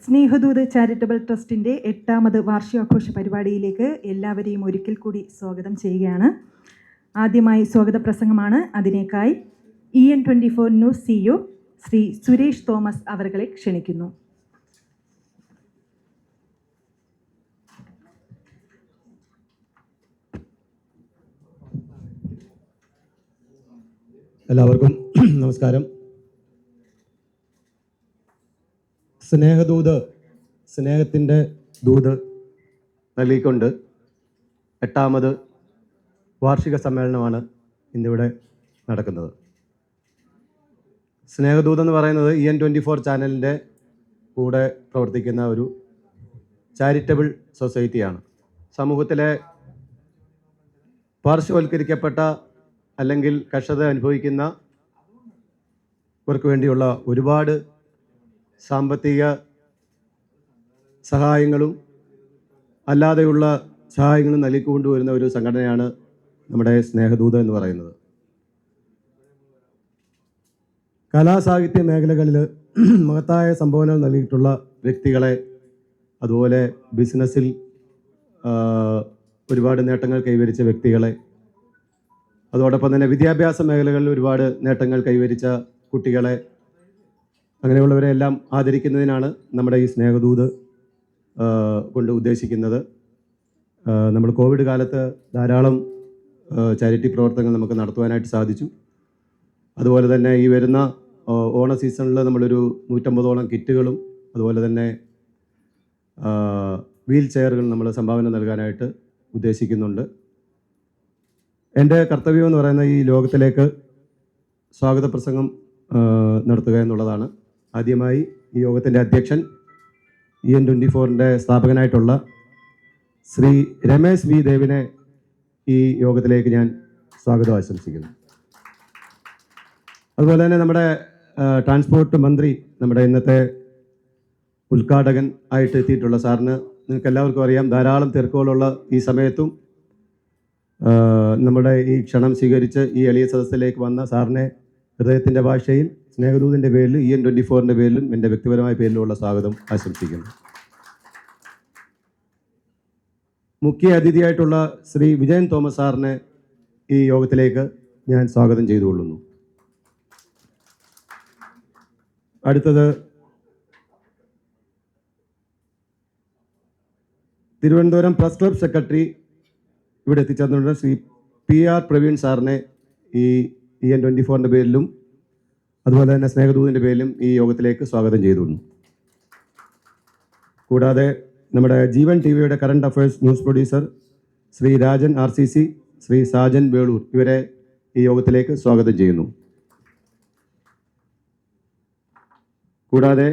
Snehadooth charitable ട്രസ്റ്റിൻ്റെ 8ാമത് വാർഷികാഘോഷ പരിപാടിയിലേക്ക് എല്ലാവരെയും ഒരിക്കൽ കൂടി സ്വാഗതം ചെയ്യുകയാണ്. ആദ്യമായി സ്വാഗത പ്രസംഗമാണ്. അതിനേക്കായി EN24 news CEO Shri Suresh Thomas അവരെ ക്ഷണിക്കുന്നു. എല്ലാവർക്കും നമസ്കാരം. സ്നേഹദൂത്, സ്നേഹത്തിൻ്റെ ദൂത് നൽകിക്കൊണ്ട് 8ാമത് വാർഷിക സമ്മേളനമാണ് ഇന്നിവിടെ നടക്കുന്നത്. സ്നേഹദൂത് എന്ന് പറയുന്നത് EN24 ചാനലിൻ്റെ കൂടെ പ്രവർത്തിക്കുന്ന ഒരു ചാരിറ്റബിൾ സൊസൈറ്റിയാണ്. സമൂഹത്തിലെ പാർശ്വവൽക്കരിക്കപ്പെട്ട അല്ലെങ്കിൽ കഷ്ടത അനുഭവിക്കുന്നവർക്ക് വേണ്ടിയുള്ള ഒരുപാട് സാമ്പത്തിക സഹായങ്ങളും അല്ലാതെയുള്ള സഹായങ്ങളും നൽകിക്കൊണ്ടുവരുന്ന ഒരു സംഘടനയാണ് നമ്മുടെ സ്നേഹദൂത് എന്ന് പറയുന്നത്. കലാസാഹിത്യ മേഖലകളിൽ മഹത്തായ സംഭാവനകൾ നൽകിയിട്ടുള്ള വ്യക്തികളെ, അതുപോലെ ബിസിനസ്സിൽ ഒരുപാട് നേട്ടങ്ങൾ കൈവരിച്ച വ്യക്തികളെ, അതോടൊപ്പം തന്നെ വിദ്യാഭ്യാസ മേഖലകളിൽ ഒരുപാട് നേട്ടങ്ങൾ കൈവരിച്ച കുട്ടികളെ, അങ്ങനെയുള്ളവരെ എല്ലാം ആദരിക്കുന്നതിനാണ് നമ്മുടെ ഈ സ്നേഹദൂത് കൊണ്ട് ഉദ്ദേശിക്കുന്നത്. നമ്മൾ കോവിഡ് കാലത്ത് ധാരാളം ചാരിറ്റി പ്രവർത്തനങ്ങൾ നമുക്ക് നടത്തുവാനായിട്ട് സാധിച്ചു. അതുപോലെ തന്നെ ഈ വരുന്ന ഓണ സീസണിൽ നമ്മളൊരു 150ഓളം കിറ്റുകളും അതുപോലെ തന്നെ വീൽ ചെയറുകൾ നമ്മൾ സംഭാവന നൽകാനായിട്ട് ഉദ്ദേശിക്കുന്നുണ്ട്. എൻ്റെ കർത്തവ്യം എന്ന് പറയുന്ന ഈ ലോകത്തിലേക്ക് സ്വാഗത പ്രസംഗം നടത്തുക എന്നുള്ളതാണ്. ആദ്യമായി ഈ യോഗത്തിൻ്റെ അധ്യക്ഷൻ EN24 സ്ഥാപകനായിട്ടുള്ള ശ്രീ രമേശ് വി ദേവിനെ ഈ യോഗത്തിലേക്ക് ഞാൻ സ്വാഗതം ആശംസിക്കുന്നു. അതുപോലെ തന്നെ നമ്മുടെ ട്രാൻസ്പോർട്ട് മന്ത്രി, നമ്മുടെ ഇന്നത്തെ ഉദ്ഘാടകൻ ആയിട്ട് എത്തിയിട്ടുള്ള സാറിന് നിങ്ങൾക്ക് എല്ലാവർക്കും അറിയാം, ധാരാളം തിരക്കുകളുള്ള ഈ സമയത്തും നമ്മുടെ ഈ ക്ഷണം സ്വീകരിച്ച് ഈ എളിയ സദസ്സിലേക്ക് വന്ന സാറിനെ ഹൃദയത്തിൻ്റെ ഭാഷയിൽ സ്നേഹദൂതിൻ്റെ പേരിൽ EN24 പേരിലും എൻ്റെ വ്യക്തിപരമായ പേരിലുമുള്ള സ്വാഗതം ആശംസിക്കുന്നു. മുഖ്യ അതിഥിയായിട്ടുള്ള ശ്രീ വിജയൻ തോമസ് സാറിനെ ഈ യോഗത്തിലേക്ക് ഞാൻ സ്വാഗതം ചെയ്തുകൊള്ളുന്നു. അടുത്തത് തിരുവനന്തപുരം പ്രസ് ക്ലബ് സെക്രട്ടറി ഇവിടെ എത്തിച്ചേർന്നിട്ടുള്ള ശ്രീ PR പ്രവീൺ സാറിനെ ഈ EN24 പേരിലും അതുപോലെ തന്നെ സ്നേഹദൂതിൻ്റെ പേരിലും ഈ യോഗത്തിലേക്ക് സ്വാഗതം ചെയ്തുകൊള്ളുന്നു. കൂടാതെ നമ്മുടെ ജീവൻ TVയുടെ current affairs news producer Shri Rajan RCC, Shri Sajan Velur, ഇവരെ ഈ യോഗത്തിലേക്ക് സ്വാഗതം ചെയ്യുന്നു. കൂടാതെ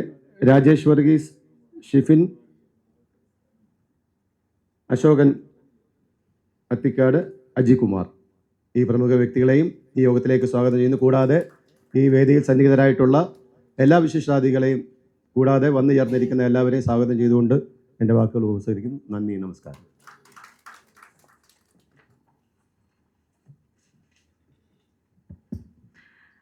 രാജേഷ് വർഗീസ്, ഷിഫിൻ, അശോകൻ അത്തിക്കാട്, അജികുമാർ, ഈ പ്രമുഖ വ്യക്തികളെയും ഈ യോഗത്തിലേക്ക് സ്വാഗതം ചെയ്യുന്നു. കൂടാതെ ഈ വേദിയിൽ സന്നിഹിതരായിട്ടുള്ള എല്ലാ വിശിഷ്ടാതിഥികളെയും കൂടാതെ വന്നു ചേർന്നിരിക്കുന്ന എല്ലാവരെയും സ്വാഗതം ചെയ്തുകൊണ്ട് എൻ്റെ വാക്കുകൾ ഉപസരിക്കുന്നു. നന്ദി, നമസ്കാരം.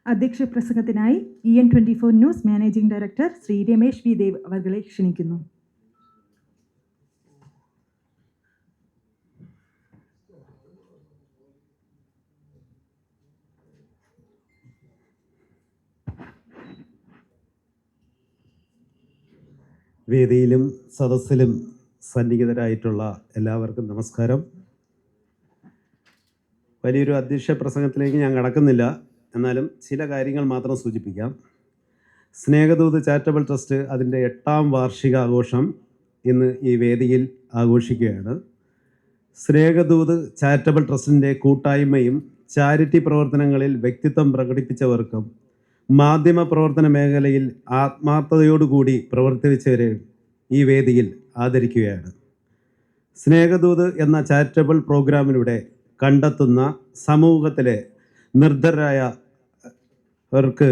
അധ്യക്ഷ പ്രസംഗത്തിനായി EN24 news managing director Shri Ramesh V Dev അവരെ ക്ഷണിക്കുന്നു. വേദിയിലും സദസ്സിലും സന്നിഹിതരായിട്ടുള്ള എല്ലാവർക്കും നമസ്കാരം. വലിയൊരു അധ്യക്ഷ പ്രസംഗത്തിലേക്ക് ഞാൻ കടക്കുന്നില്ല, എന്നാലും ചില കാര്യങ്ങൾ മാത്രം സൂചിപ്പിക്കാം. സ്നേഹദൂത് ചാരിറ്റബിൾ ട്രസ്റ്റ് അതിൻ്റെ 8ാം വാർഷികാഘോഷം ഇന്ന് ഈ വേദിയിൽ ആഘോഷിക്കുകയാണ്. സ്നേഹദൂത് ചാരിറ്റബിൾ ട്രസ്റ്റിൻ്റെ കൂട്ടായ്മയും ചാരിറ്റി പ്രവർത്തനങ്ങളിൽ വ്യക്തിത്വം പ്രകടിപ്പിച്ചവർക്കും മാധ്യമ പ്രവർത്തന മേഖലയിൽ ആത്മാർത്ഥതയോടുകൂടി പ്രവർത്തിച്ചവരെ ഈ വേദിയിൽ ആദരിക്കുകയാണ്. സ്നേഹദൂത് എന്ന ചാരിറ്റബിൾ പ്രോഗ്രാമിലൂടെ കണ്ടെത്തുന്ന സമൂഹത്തിലെ നിർധനരായവർക്ക്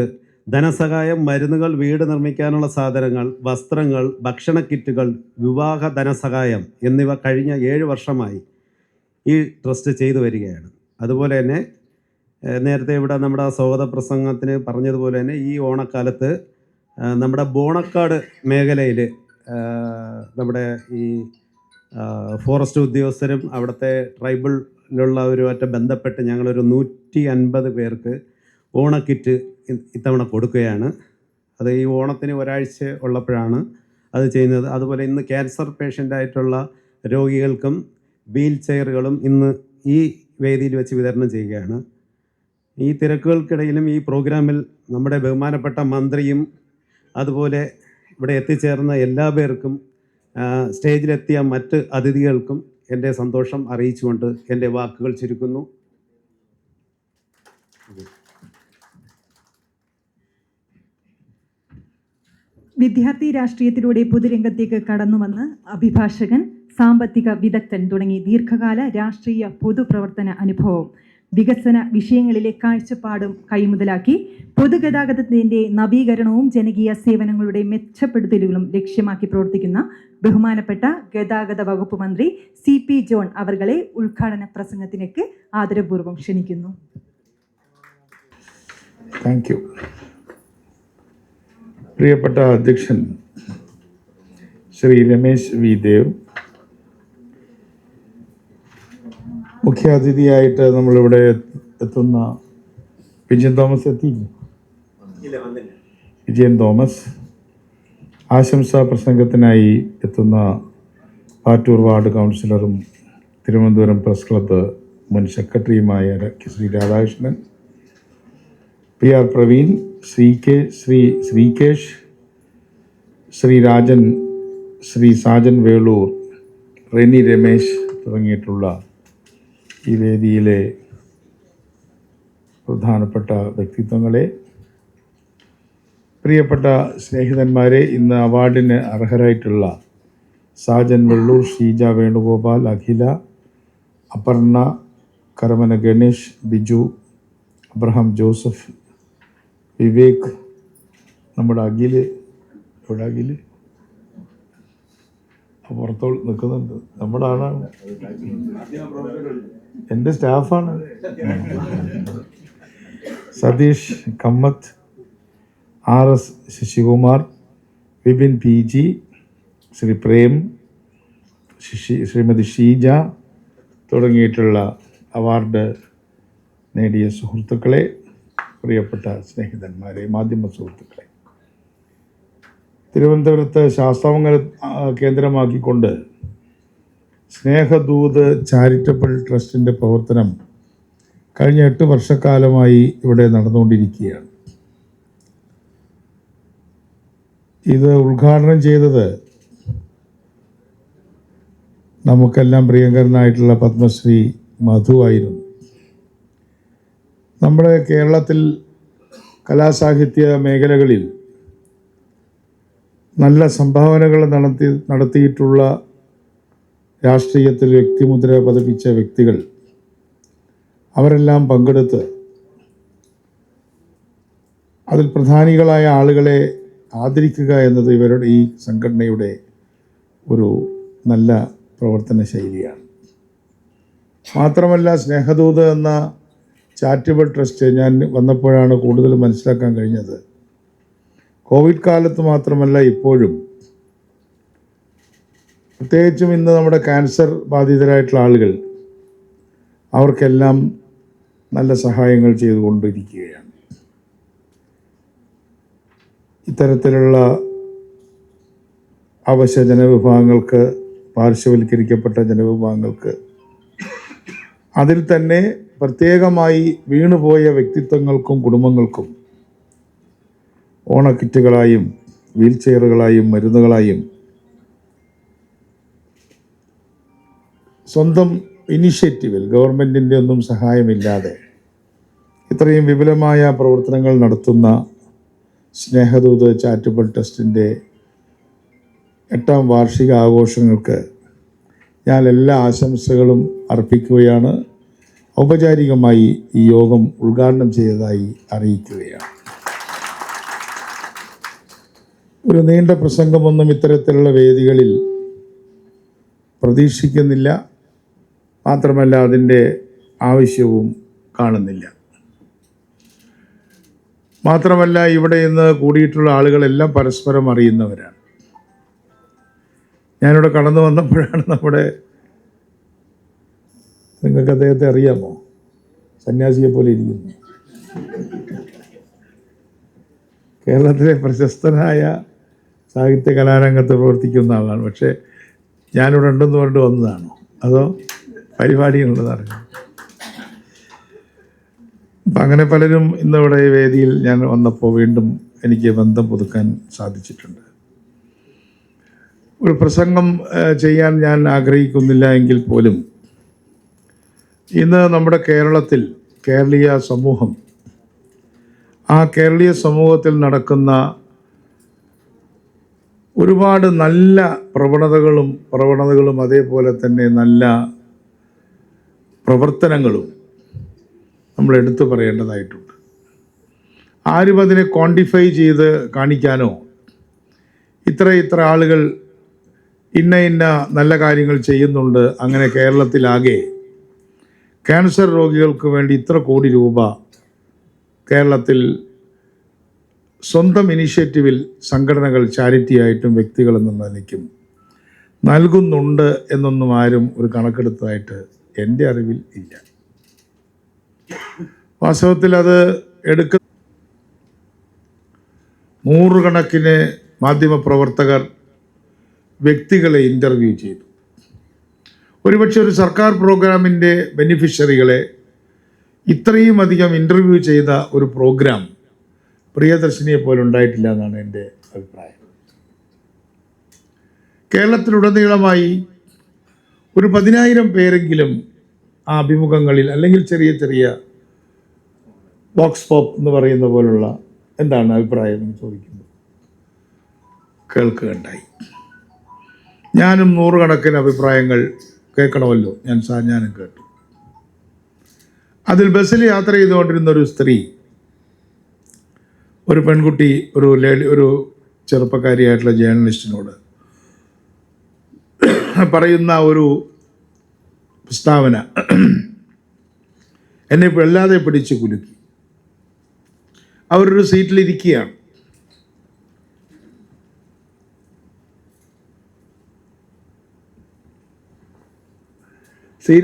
ധനസഹായം, മരുന്നുകൾ, വീട് നിർമ്മിക്കാനുള്ള സാധനങ്ങൾ, വസ്ത്രങ്ങൾ, ഭക്ഷണ കിറ്റുകൾ, വിവാഹ ധനസഹായം എന്നിവ കഴിഞ്ഞ 7 വർഷമായി ഈ ട്രസ്റ്റ് ചെയ്തു വരികയാണ്. അതുപോലെ തന്നെ നേരത്തെ ഇവിടെ നമ്മുടെ സ്വാഗത പ്രസംഗത്തിന് പറഞ്ഞതുപോലെ തന്നെ ഈ ഓണക്കാലത്ത് നമ്മുടെ ബോണക്കാട് മേഖലയിൽ നമ്മുടെ ഈ ഫോറസ്റ്റ് ഉദ്യോഗസ്ഥരും അവിടുത്തെ ട്രൈബിളിലുള്ളവരുമായിട്ട് ബന്ധപ്പെട്ട് ഞങ്ങളൊരു 150 പേർക്ക് ഓണക്കിറ്റ് ഇത്തവണ കൊടുക്കുകയാണ്. അത് ഈ ഓണത്തിന് ഒരാഴ്ച ഉള്ളപ്പോഴാണ് അത് ചെയ്യുന്നത്. അതുപോലെ ഇന്ന് ക്യാൻസർ പേഷ്യൻ്റായിട്ടുള്ള രോഗികൾക്കും വീൽ ചെയറുകളും ഇന്ന് ഈ വേദിയിൽ വെച്ച് വിതരണം ചെയ്യുകയാണ്. ഈ തിരക്കുകൾക്കിടയിലും ഈ പ്രോഗ്രാമിൽ നമ്മുടെ ബഹുമാനപ്പെട്ട മന്ത്രിയും അതുപോലെ ഇവിടെ എത്തിച്ചേർന്ന എല്ലാ പേർക്കും സ്റ്റേജിലെത്തിയ മറ്റ് അതിഥികൾക്കും എൻ്റെ സന്തോഷം അറിയിച്ചുകൊണ്ട് എൻ്റെ വാക്കുകൾ ചുരുക്കുന്നു. വിദ്യാർത്ഥി രാഷ്ട്രീയത്തിലൂടെ പൊതുരംഗത്തേക്ക് കടന്നുവന്ന് അഭിഭാഷകൻ, സാമ്പത്തിക വിദഗ്ധൻ തുടങ്ങി ദീർഘകാല രാഷ്ട്രീയ പൊതുപ്രവർത്തന അനുഭവം, വികസന വിഷയങ്ങളിലെ കാഴ്ചപ്പാടും കൈമുതലാക്കി പൊതുഗതാഗതത്തിൻ്റെ നവീകരണവും ജനകീയ സേവനങ്ങളുടെ മെച്ചപ്പെടുത്തലുകളും ലക്ഷ്യമാക്കി പ്രവർത്തിക്കുന്ന ബഹുമാനപ്പെട്ട ഗതാഗത വകുപ്പ് മന്ത്രി CP ജോൺ അവർകളെ ഉദ്ഘാടന പ്രസംഗത്തിലേക്ക് ആദരപൂർവ്വം ക്ഷണിക്കുന്നു. Thank you. പ്രിയപ്പെട്ട അധ്യക്ഷൻ ശ്രീ രമേശ് വി ദേവ്, മുഖ്യാതിഥിയായിട്ട് നമ്മളിവിടെ എത്തുന്ന വിജയൻ തോമസ് എത്തിയില്ല. വിജയൻ തോമസ്, ആശംസാ പ്രസംഗത്തിനായി എത്തുന്ന പാറ്റൂർ വാർഡ് കൗൺസിലറും തിരുവനന്തപുരം പ്രസ് ക്ലബ്ബ് മുൻ സെക്രട്ടറിയുമായ ശ്രീ രാധാകൃഷ്ണൻ, PR പ്രവീൺ, ശ്രീകേഷ്, ശ്രീ രാജൻ, ശ്രീ സാജൻ വേളൂർ, റെനി രമേശ് തുടങ്ങിയിട്ടുള്ള ഈ വേദിയിലെ പ്രധാനപ്പെട്ട വ്യക്തിത്വങ്ങളെ, പ്രിയപ്പെട്ട സ്നേഹിതന്മാരെ, ഇന്ന് അവാർഡിന് അർഹരായിട്ടുള്ള സാജൻ വെള്ളൂർ, ഷീജ വേണുഗോപാൽ, അഖില, അപർണ, കരമന ഗണേഷ്, ബിജു, അബ്രഹാം ജോസഫ്, വിവേക്, നമ്മുടെ അഖില്, ഇവിടെ അഖില് പുറത്തോട്ട് നിൽക്കുന്നുണ്ട്, നമ്മുടെ ആളാണ്, എൻ്റെ സ്റ്റാഫാണ്, സതീഷ് കമ്മത്ത്, RS ശശികുമാർ, വിപിൻ PG, ശ്രീ പ്രേം, ശ്രീമതി ഷീജ തുടങ്ങിയിട്ടുള്ള അവാർഡ് നേടിയ സുഹൃത്തുക്കളെ, പ്രിയപ്പെട്ട സ്നേഹിതന്മാരെ, മാധ്യമ സുഹൃത്തുക്കളെ, തിരുവനന്തപുരത്ത് ശാസ്താമംഗല കേന്ദ്രമാക്കിക്കൊണ്ട് സ്നേഹദൂത് ചാരിറ്റബിൾ ട്രസ്റ്റിൻ്റെ പ്രവർത്തനം കഴിഞ്ഞ 8 വർഷക്കാലമായി ഇവിടെ നടന്നുകൊണ്ടിരിക്കുകയാണ്. ഇത് ഉദ്ഘാടനം ചെയ്തത് നമുക്കെല്ലാം പ്രിയങ്കരനായിട്ടുള്ള പത്മശ്രീ മധു ആയിരുന്നു. നമ്മുടെ കേരളത്തിൽ കലാസാഹിത്യ മേഖലകളിൽ നല്ല സംഭാവനകൾ നടത്തിയിട്ടുള്ള രാഷ്ട്രീയത്തിൽ വ്യക്തിമുദ്ര പതിപ്പിച്ച വ്യക്തികൾ അവരെല്ലാം പങ്കെടുത്ത് അതിൽ പ്രധാനികളായ ആളുകളെ ആദരിക്കുക എന്നത് ഇവരുടെ ഈ സംഘടനയുടെ ഒരു നല്ല പ്രവർത്തന ശൈലിയാണ്. മാത്രമല്ല, സ്നേഹദൂത് എന്ന ചാരിറ്റബിൾ ട്രസ്റ്റ് ഞാൻ വന്നപ്പോഴാണ് കൂടുതൽ മനസ്സിലാക്കാൻ കഴിഞ്ഞത്. കോവിഡ് കാലത്ത് മാത്രമല്ല, ഇപ്പോഴും പ്രത്യേകിച്ചും ഇന്ന് നമ്മുടെ ക്യാൻസർ ബാധിതരായിട്ടുള്ള ആളുകൾ, അവർക്കെല്ലാം നല്ല സഹായങ്ങൾ ചെയ്തുകൊണ്ടിരിക്കുകയാണ്. ഇത്തരത്തിലുള്ള അവശ്യ ജനവിഭാഗങ്ങൾക്ക്, പാർശ്വവൽക്കരിക്കപ്പെട്ട ജനവിഭാഗങ്ങൾക്ക്, അതിൽ തന്നെ പ്രത്യേകമായി വീണുപോയ വ്യക്തിത്വങ്ങൾക്കും കുടുംബങ്ങൾക്കും ഓണക്കിറ്റുകളായും വീൽ ചെയറുകളായും മരുന്നുകളായും സ്വന്തം ഇനിഷ്യേറ്റീവിൽ, ഗവൺമെൻറ്റിൻ്റെ ഒന്നും സഹായമില്ലാതെ ഇത്രയും വിപുലമായ പ്രവർത്തനങ്ങൾ നടത്തുന്ന സ്നേഹദൂത് ചാരിറ്റബിൾ ട്രസ്റ്റിൻ്റെ 8ാം വാർഷിക ആഘോഷങ്ങൾക്ക് ഞാൻ എല്ലാ ആശംസകളും അർപ്പിക്കുകയാണ്. ഔപചാരികമായി ഈ യോഗം ഉദ്ഘാടനം ചെയ്തതായി അറിയിക്കുകയാണ്. ഒരു നീണ്ട പ്രസംഗമൊന്നും ഇത്തരത്തിലുള്ള വേദികളിൽ പ്രതീക്ഷിക്കുന്നില്ല, മാത്രമല്ല അതിൻ്റെ ആവശ്യവും കാണുന്നില്ല. മാത്രമല്ല, ഇവിടെ ഇന്ന് കൂടിയിട്ടുള്ള ആളുകളെല്ലാം പരസ്പരം അറിയുന്നവരാണ്. ഞാനിവിടെ കടന്നു വന്നപ്പോഴാണ് നിങ്ങൾക്ക് അദ്ദേഹത്തെ അറിയാമോ? സന്യാസിയെ പോലെ ഇരിക്കുന്നു. കേരളത്തിലെ പ്രശസ്തനായ സാഹിത്യ കലാരംഗത്ത് പ്രവർത്തിക്കുന്ന ആളാണ്. പക്ഷേ ഞാനിവിടെ ഉണ്ടെന്ന് പറഞ്ഞിട്ട് വന്നതാണോ അതോ പരിപാടിയുള്ളതാണ്? അപ്പം അങ്ങനെ പലരും ഇന്നിവിടെ ഈ വേദിയിൽ ഞാൻ വന്നപ്പോൾ വീണ്ടും എനിക്ക് ബന്ധം പുതുക്കാൻ സാധിച്ചിട്ടുണ്ട്. ഒരു പ്രസംഗം ചെയ്യാൻ ഞാൻ ആഗ്രഹിക്കുന്നില്ല എങ്കിൽ പോലും ഇന്ന് നമ്മുടെ കേരളത്തിൽ കേരളീയ സമൂഹം, ആ കേരളീയ സമൂഹത്തിൽ നടക്കുന്ന ഒരുപാട് നല്ല പ്രവണതകളും അതേപോലെ തന്നെ നല്ല പ്രവർത്തനങ്ങളും നമ്മൾ എടുത്തു പറയേണ്ടതായിട്ടുണ്ട്. ആരും അതിനെ ക്വാണ്ടിഫൈ ചെയ്ത് കാണിക്കാനോ ഇത്ര ആളുകൾ ഇന്ന നല്ല കാര്യങ്ങൾ ചെയ്യുന്നുണ്ട്, അങ്ങനെ കേരളത്തിലാകെ ക്യാൻസർ രോഗികൾക്ക് വേണ്ടി ഇത്ര കോടി രൂപ കേരളത്തിൽ സ്വന്തം ഇനിഷ്യേറ്റീവിൽ സംഘടനകൾ ചാരിറ്റിയായിട്ടും വ്യക്തികൾ എന്ന നിലയ്ക്കും നൽകുന്നുണ്ട് എന്നൊന്നും ആരും ഒരു കണക്കെടുത്തതായിട്ട് എൻ്റെ അറിവിൽ ഇല്ല. വാസ്തവത്തിൽ അത് നൂറുകണക്കിന് മാധ്യമപ്രവർത്തകർ വ്യക്തികളെ ഇൻ്റർവ്യൂ ചെയ്തു. ഒരുപക്ഷെ ഒരു സർക്കാർ പ്രോഗ്രാമിൻ്റെ ബെനിഫിഷ്യറികളെ ഇത്രയും അധികം ഇൻ്റർവ്യൂ ചെയ്ത ഒരു പ്രോഗ്രാം പ്രിയദർശിനിയെ പോലെ ഉണ്ടായിട്ടില്ല എന്നാണ് എൻ്റെ അഭിപ്രായം. കേരളത്തിലുടനീളമായി ഒരു 10,000 പേരെങ്കിലും ആ അഭിമുഖങ്ങളിൽ അല്ലെങ്കിൽ ചെറിയ ബോക്സ് പോപ്പ് എന്ന് പറയുന്ന പോലുള്ള എന്താണ് അഭിപ്രായം എന്ന് ചോദിക്കുന്നത് കേൾക്കുകയുണ്ടായി. ഞാനും നൂറുകണക്കിന് അഭിപ്രായങ്ങൾ കേൾക്കണമല്ലോ, ഞാനും കേട്ടു. അതിൽ ബസ്സിൽ യാത്ര ചെയ്തുകൊണ്ടിരുന്ന ഒരു സ്ത്രീ, ഒരു പെൺകുട്ടി, ഒരു ചെറുപ്പക്കാരിയായിട്ടുള്ള ജേർണലിസ്റ്റിനോട് പറയുന്ന ഒരു പ്രസ്താവന എന്നെ വല്ലാതെ പിടിച്ച് കുലുക്കി. അവരൊരു സീറ്റിലിരിക്കുകയാണ്.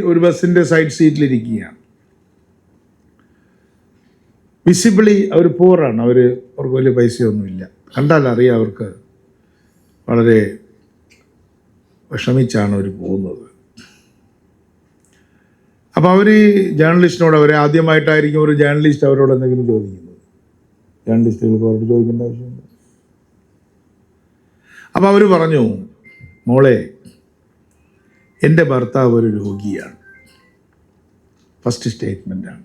ഒരു ബസ്സിൻ്റെ സൈഡ് സീറ്റിലിരിക്കുകയാണ്. വിസിബിളി അവർ പൂറാണ്, അവർക്ക് വലിയ പൈസയൊന്നുമില്ല. കണ്ടാൽ അറിയാം അവർക്ക് വളരെ വിഷമിച്ചാണ് അവർ പോകുന്നത്. അപ്പോൾ അവർ ജേർണലിസ്റ്റിനോട്, അവരെ ആദ്യമായിട്ടായിരിക്കും ഒരു ജേർണലിസ്റ്റ് അവരോട് എന്തെങ്കിലും ചോദിക്കുന്നത്. ജേർണലിസ്റ്റുകൾക്ക് അവരോട് ചോദിക്കേണ്ട ആവശ്യമുണ്ട്. അപ്പോൾ അവർ പറഞ്ഞു, മോളെ, എൻ്റെ ഭർത്താവ് ഒരു രോഗിയാണ്. ഫസ്റ്റ് സ്റ്റേറ്റ്മെൻറ്റാണ്.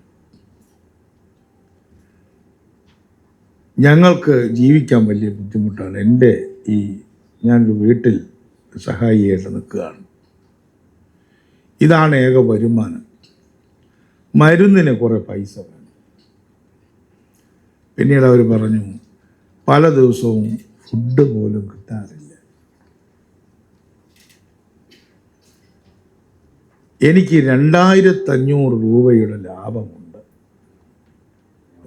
ഞങ്ങൾക്ക് ജീവിക്കാൻ വലിയ ബുദ്ധിമുട്ടാണ്. ഞാനൊരു വീട്ടിൽ സഹായിയായിട്ട് നിൽക്കുകയാണ്. ഇതാണ് ഏക വരുമാനം. മരുന്നിന് കുറേ പൈസ വേണം. പിന്നീട് അവർ പറഞ്ഞു, പല ദിവസവും ഫുഡ് പോലും കിട്ടാറില്ല. എനിക്ക് 2,500 രൂപയുടെ ലാഭമുണ്ട്.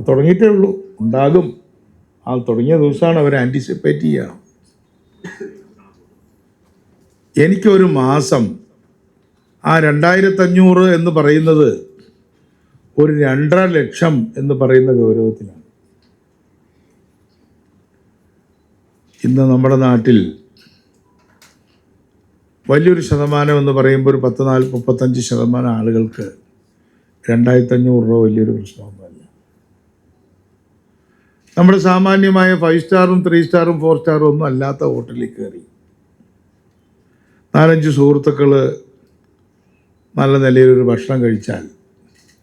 തുടങ്ങിയിട്ടേ ഉള്ളൂ, ഉണ്ടാകും. ആ തുടങ്ങിയ ദിവസമാണ് അവർ ആൻറ്റിസിപ്പേറ്റ് ചെയ്യണം. എനിക്കൊരു മാസം ആ 2,500 എന്ന് പറയുന്നത് ഒരു 2.5 ലക്ഷം എന്ന് പറയുന്ന ഗൗരവത്തിലാണ്. ഇന്ന് നമ്മുടെ നാട്ടിൽ വലിയൊരു ശതമാനം എന്ന് പറയുമ്പോൾ ഒരു 35% ആളുകൾക്ക് 2,500 രൂപ വലിയൊരു പ്രശ്നമൊന്നുമല്ല. നമ്മുടെ സാമാന്യമായ 5 സ്റ്റാറും 3 സ്റ്റാറും 4 സ്റ്റാറും ഒന്നും അല്ലാത്ത ഹോട്ടലിൽ കയറി 4-5 സുഹൃത്തുക്കൾ നല്ല നിലയിലൊരു ഭക്ഷണം കഴിച്ചാൽ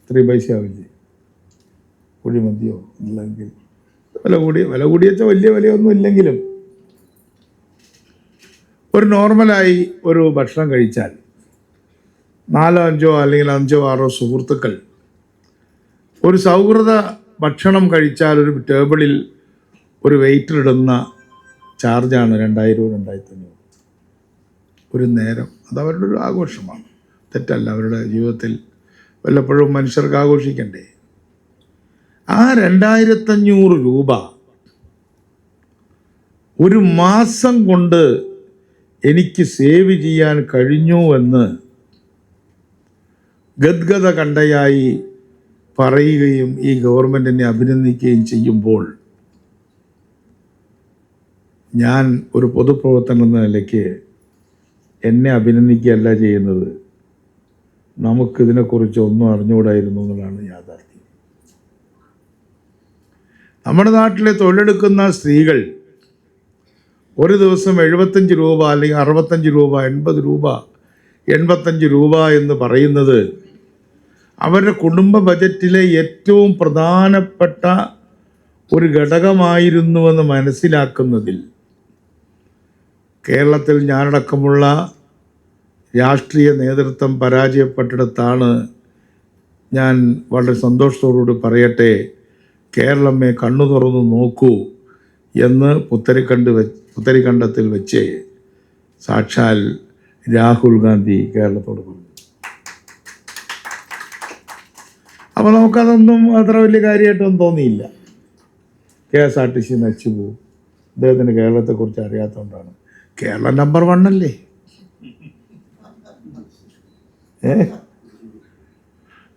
3 പൈസ ആവില്ലേ? കുഴിമന്തിയോ അല്ലെങ്കിൽ വില കൂടിയച്ച വലിയ വിലയൊന്നും ഇല്ലെങ്കിലും ഒരു നോർമലായി ഒരു ഭക്ഷണം കഴിച്ചാൽ 4-5 അല്ലെങ്കിൽ 5-6 സുഹൃത്തുക്കൾ ഒരു സൗഹൃദ ഭക്ഷണം കഴിച്ചാൽ ഒരു ടേബിളിൽ ഒരു വെയിറ്റർ ഇടുന്ന ചാർജാണ് 2,000-2,500 ഒരു നേരം. അതവരുടെ ഒരു ആഘോഷമാണ്, തെറ്റല്ല. അവരുടെ ജീവിതത്തിൽ വല്ലപ്പോഴും മനുഷ്യർക്ക് ആഘോഷിക്കണ്ടേ? ആ 2,500 രൂപ ഒരു മാസം കൊണ്ട് എനിക്ക് സേവ് ചെയ്യാൻ കഴിഞ്ഞുവെന്ന് ഗദ്ഗത കണ്ടയായി പറയുകയും ഈ ഗവൺമെൻറ്റിനെ അഭിനന്ദിക്കുകയും ചെയ്യുമ്പോൾ ഞാൻ ഒരു പൊതുപ്രവർത്തനം എന്ന നിലയ്ക്ക് എന്നെ അഭിനന്ദിക്കുകയല്ല ചെയ്യുന്നത്, നമുക്കിതിനെക്കുറിച്ച് ഒന്നും അറിഞ്ഞുകൂടായിരുന്നു എന്നുള്ളതാണ് യാഥാർത്ഥ്യം. നമ്മുടെ നാട്ടിലെ തൊഴിലെടുക്കുന്ന സ്ത്രീകൾ ഒരു ദിവസം 75 രൂപ അല്ലെങ്കിൽ 65 രൂപ 80 രൂപ 85 രൂപ എന്ന് പറയുന്നത് അവരുടെ കുടുംബ ബജറ്റിലെ ഏറ്റവും പ്രധാനപ്പെട്ട ഒരു ഘടകമായിരുന്നുവെന്ന് മനസ്സിലാക്കുന്നതിൽ കേരളത്തിൽ ഞാനടക്കമുള്ള രാഷ്ട്രീയ നേതൃത്വം പരാജയപ്പെട്ടിടത്താണ് ഞാൻ വളരെ സന്തോഷത്തോടുകൂടി പറയട്ടെ, കേരളമേ കണ്ണു തുറന്നു നോക്കൂ എന്ന് പുത്തരിക്കണ്ടത്തിൽ വെച്ച് സാക്ഷാൽ രാഹുൽ ഗാന്ധി കേരളത്തോട് പറഞ്ഞു. അപ്പോൾ നമുക്കതൊന്നും അത്ര വലിയ കാര്യമായിട്ടൊന്നും തോന്നിയില്ല. KSRTC നശിച്ചു പോകും, അദ്ദേഹത്തിന് കേരളത്തെക്കുറിച്ച് അറിയാത്തതുകൊണ്ടാണ്. കേരളം നമ്പർ 1 അല്ലേ?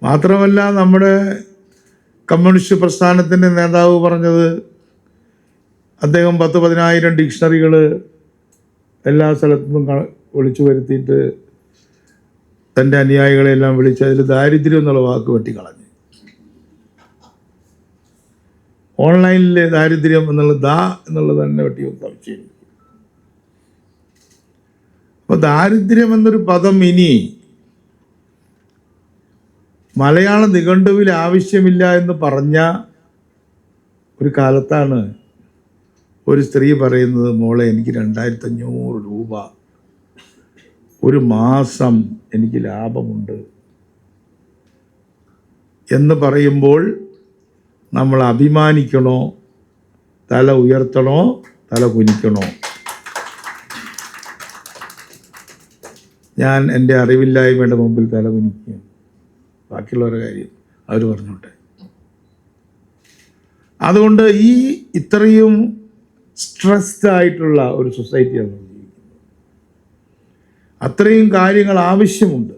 മാത്രമല്ല നമ്മുടെ കമ്മ്യൂണിസ്റ്റ് പ്രസ്ഥാനത്തിൻ്റെ നേതാവ് പറഞ്ഞത്, അദ്ദേഹം 10,000 ഡിക്ഷണറികൾ എല്ലാ സ്ഥലത്തുനിന്നും വിളിച്ചു വരുത്തിയിട്ട് തൻ്റെ അനുയായികളെല്ലാം വിളിച്ച് അതിൽ ദാരിദ്ര്യം എന്നുള്ള വാക്ക് വെട്ടിക്കളഞ്ഞു. ഓൺലൈനിലെ ദാരിദ്ര്യം എന്നുള്ളത് തന്നെ വെട്ടി സംശയം. അപ്പോൾ ദാരിദ്ര്യം എന്നൊരു പദം ഇനി മലയാള നിഘണ്ടുവിൽ ആവശ്യമില്ല എന്ന് പറഞ്ഞ ഒരു കാലത്താണ് ഒരു സ്ത്രീ പറയുന്നത്, മോളെ എനിക്ക് 2500 രൂപ ഒരു മാസം എനിക്ക് ലാഭമുണ്ട് എന്ന് പറയുമ്പോൾ നമ്മൾ അഭിമാനിക്കണോ, തല ഉയർത്തണോ, തല കുനിക്കണോ? ഞാൻ എൻ്റെ അറിവില്ലായ്മയുടെ മുമ്പിൽ തല കുനിക്കും. ബാക്കിയുള്ളവരുടെ കാര്യം അവർ പറഞ്ഞോട്ടെ. അതുകൊണ്ട് ഈ ഇത്രയും സ്ട്രെസ്ഡ് ആയിട്ടുള്ള ഒരു സൊസൈറ്റിയാണ് നമ്മൾ ജീവിക്കുന്നത്. അത്രയും കാര്യങ്ങൾ ആവശ്യമുണ്ട്.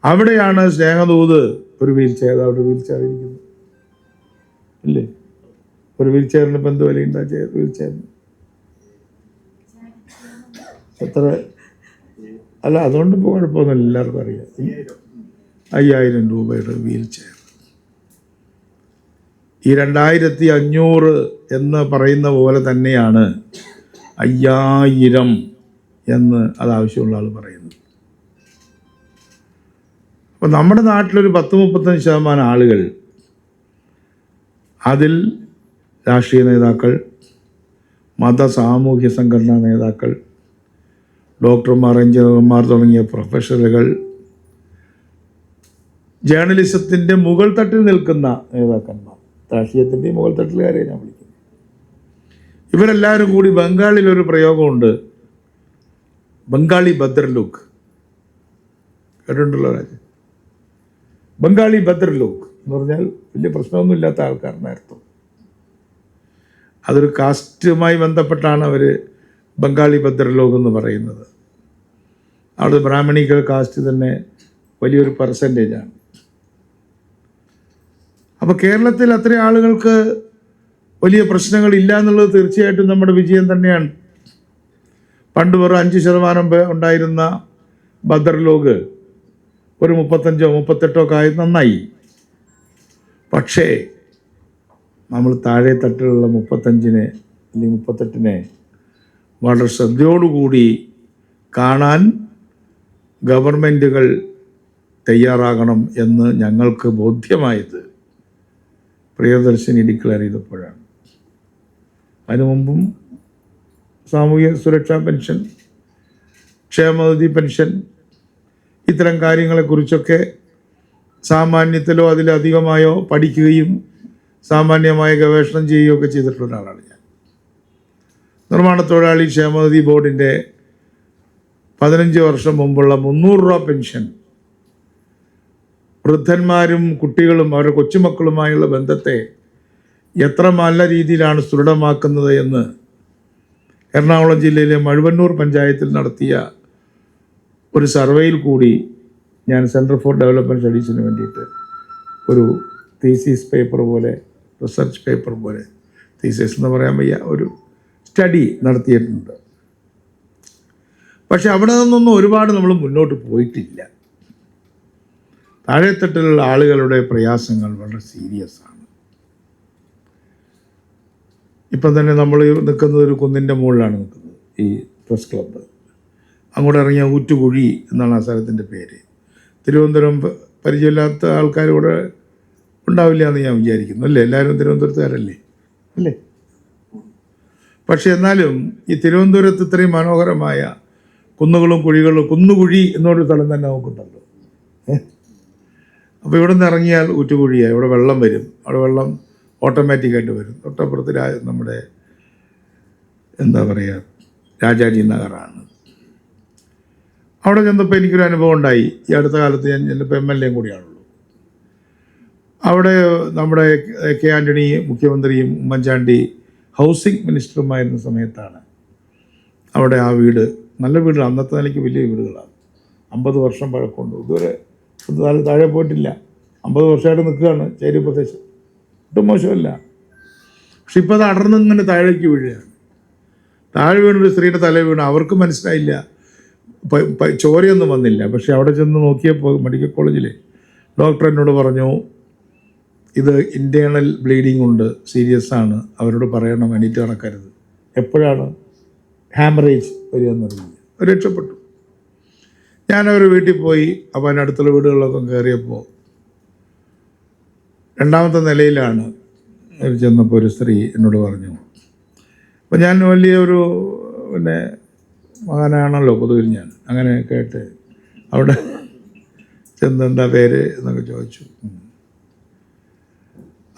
അവിടെയാണ് സ്നേഹദൂത് ഒരു വീൽ ചെയർ ഇരിക്കുന്നത് ഇല്ലേ? ഒരു വീൽ ചെയറിന് ഇപ്പം എന്ത് വിലയുണ്ടാ? വീൽ ചെയറിന് എത്ര? അല്ല, അതുകൊണ്ട് ഇപ്പോൾ കുഴപ്പമൊന്നുമില്ല, എല്ലാവർക്കും അറിയാം. 5000 രൂപയുടെ വീൽ ചെയർ. ഈ 2500 എന്ന് പറയുന്ന പോലെ തന്നെയാണ് 5000 എന്ന് അതാവശ്യമുള്ള ആൾ പറയുന്നത്. അപ്പോൾ നമ്മുടെ നാട്ടിലൊരു 10-35% ആളുകൾ, അതിൽ രാഷ്ട്രീയ നേതാക്കൾ, സാമൂഹ്യ സംഘടനാ നേതാക്കൾ, ഡോക്ടർമാർ, എഞ്ചിനീയർമാർ തുടങ്ങിയ പ്രൊഫഷണലുകൾ, ജേർണലിസത്തിൻ്റെ മുകൾ തട്ടിൽ നിൽക്കുന്ന നേതാക്കന്മാർ, രാഷ്ട്രീയത്തിൻ്റെ മുകൾ തട്ടിലുകാരെ ഞാൻ വിളിക്കുന്നു. ഇവരെല്ലാവരും കൂടി ബംഗാളിലൊരു പ്രയോഗമുണ്ട്, ബംഗാളി ഭദ്രലോക്. കേട്ടിട്ടുണ്ടല്ലോ രാജ്യം? ബംഗാളി ഭദ്രലോക് എന്ന് പറഞ്ഞാൽ വലിയ പ്രശ്നമൊന്നുമില്ലാത്ത ആൾക്കാരനർത്ഥം. അതൊരു കാസ്റ്റുമായി ബന്ധപ്പെട്ടാണ് അവർ ബംഗാളി ഭദ്രലോക് എന്ന് പറയുന്നത്. അവിടെ ബ്രാഹ്മണികൾ കാസ്റ്റ് തന്നെ വലിയൊരു പെർസെൻറ്റേജാണ്. അപ്പോൾ കേരളത്തിൽ അത്രയും ആളുകൾക്ക് വലിയ പ്രശ്നങ്ങളില്ല എന്നുള്ളത് തീർച്ചയായിട്ടും നമ്മുടെ വിജയം തന്നെയാണ്. പണ്ട് വെറും 5% ഉണ്ടായിരുന്ന ഭദ്രലോക് ഒരു 35-38 ഒക്കെ ആയി, നന്നായി. പക്ഷേ നമ്മൾ താഴെ തട്ടിലുള്ള 35 അല്ലെങ്കിൽ 38 വളരെ ശ്രദ്ധയോടുകൂടി കാണാൻ ഗവൺമെൻറ്റുകൾ തയ്യാറാകണം എന്ന് ഞങ്ങൾക്ക് ബോധ്യമായത് പ്രിയദർശിനി ഡിക്ലെയർ ചെയ്തപ്പോഴാണ്. അതിനു മുമ്പും സാമൂഹ്യ സുരക്ഷാ പെൻഷൻ, ക്ഷേമനിധി പെൻഷൻ, ഇത്തരം കാര്യങ്ങളെക്കുറിച്ചൊക്കെ സാമാന്യത്തിലോ അതിലധികമായോ പഠിക്കുകയും സാമാന്യമായ ഗവേഷണം ചെയ്യുകയൊക്കെ ചെയ്തിട്ടുള്ള ഒരാളാണ് ഞാൻ. നിർമ്മാണ തൊഴിലാളി ക്ഷേമനിധി ബോർഡിൻ്റെ 15 വർഷം മുമ്പുള്ള 300 രൂപ പെൻഷൻ വൃദ്ധന്മാരും കുട്ടികളും അവരുടെ കൊച്ചുമക്കളുമായുള്ള ബന്ധത്തെ എത്ര നല്ല രീതിയിലാണ് ദൃഢമാക്കുന്നത് എന്ന് എറണാകുളം ജില്ലയിലെ മഴുവന്നൂർ പഞ്ചായത്തിൽ നടത്തിയ ഒരു സർവേയിൽ കൂടി ഞാൻ സെൻറ്റർ ഫോർ ഡെവലപ്മെൻറ്റ് സ്റ്റഡീസിന് വേണ്ടിയിട്ട് ഒരു തീസിസ് പേപ്പർ പോലെ, റിസർച്ച് പേപ്പർ പോലെ, തീസിസ് എന്ന് പറയാൻ വയ്യ, ഒരു സ്റ്റഡി നടത്തിയിട്ടുണ്ട്. പക്ഷെ അവിടെ നിന്നൊന്നും ഒരുപാട് നമ്മൾ മുന്നോട്ട് പോയിട്ടില്ല. താഴെത്തട്ടിലുള്ള ആളുകളുടെ പ്രയാസങ്ങൾ വളരെ സീരിയസ് ആണ്. ഇപ്പം തന്നെ നമ്മൾ നിൽക്കുന്നത് ഒരു കുന്നിൻ്റെ മുകളിലാണ് നിൽക്കുന്നത്, ഈ പ്രസ് ക്ലബ്ബ്. അങ്ങോട്ട് ഇറങ്ങിയ ഊറ്റുകുഴി എന്നാണ് ആ സ്ഥലത്തിൻ്റെ പേര്. തിരുവനന്തപുരം പരിചയമില്ലാത്ത ആൾക്കാർ ഇവിടെ ഉണ്ടാവില്ല എന്ന് ഞാൻ വിചാരിക്കുന്നു, അല്ലേ? എല്ലാവരും തിരുവനന്തപുരത്തുകാരല്ലേ, അല്ലേ? പക്ഷെ എന്നാലും ഈ തിരുവനന്തപുരത്ത് ഇത്രയും മനോഹരമായ കുന്നുകളും കുഴികളും, കുന്നുകുഴി എന്നൊരു സ്ഥലം തന്നെ നമുക്കുണ്ടല്ലോ. അപ്പോൾ ഇവിടെ നിന്ന് ഇറങ്ങിയാൽ ഊറ്റുകുഴിയാണ്, ഇവിടെ വെള്ളം വരും, അവിടെ വെള്ളം ഓട്ടോമാറ്റിക്കായിട്ട് വരും. തൊട്ടപ്പുറത്ത് നമ്മുടെ എന്താ പറയുക, രാജാജി നഗറാണ്. അവിടെ ചെന്നപ്പോൾ എനിക്കൊരു അനുഭവം ഉണ്ടായി. ഈ അടുത്ത കാലത്ത് ഞാൻ ചെന്നപ്പോൾ MLA കൂടിയാണുള്ളൂ. അവിടെ നമ്മുടെ കെ ആൻ്റണി മുഖ്യമന്ത്രിയും ഉമ്മൻചാണ്ടി ഹൗസിംഗ് മിനിസ്റ്ററുമായിരുന്ന സമയത്താണ് അവിടെ ആ വീട്, നല്ല വീട്, അന്നത്തെ നിലയ്ക്ക് വലിയ വീടുകളാണ്, 50 വർഷം പഴക്കമുണ്ട്. ഇതുവരെ താഴെ പോയിട്ടില്ല. 50 വർഷമായിട്ട് നിൽക്കുകയാണ് ചേരി പ്രദേശം. ഒട്ടും മോശമല്ല. പക്ഷെ ഇപ്പോൾ അത് അടർന്ന് ഇങ്ങനെ താഴേക്ക് വീഴുകയാണ്. താഴെ വീണൊരു സ്ത്രീയുടെ തല വീണ്. അവർക്ക് മനസ്സിലായില്ല, ചോരയൊന്നും വന്നില്ല. പക്ഷെ അവിടെ ചെന്ന് നോക്കിയപ്പോൾ മെഡിക്കൽ കോളേജിൽ ഡോക്ടർ എന്നോട് പറഞ്ഞു, ഇത് ഇൻറ്റേർണൽ ബ്ലീഡിങ് ഉണ്ട്, സീരിയസ് ആണ്, അവരോട് പറയണം, എണീറ്റ് നടക്കരുത്. എപ്പോഴാണ് ഹാമറേജ് വരികയെന്നറിയില്ല. അവർ രക്ഷപ്പെട്ടു. ഞാനവർ വീട്ടിൽ പോയി. അപ്പോൾ അതിനടുത്തുള്ള വീടുകളിലൊക്കെ കയറിയപ്പോൾ 2ാമത്തെ നിലയിലാണ് ചെന്നപ്പോൾ ഒരു സ്ത്രീ എന്നോട് പറഞ്ഞു. അപ്പോൾ ഞാൻ വലിയൊരു മകനാണല്ലോ പൊതുവിൽ, ഞാൻ അങ്ങനെ കേട്ട് അവിടെ ചെന്നെന്താ പേര് എന്നൊക്കെ ചോദിച്ചു.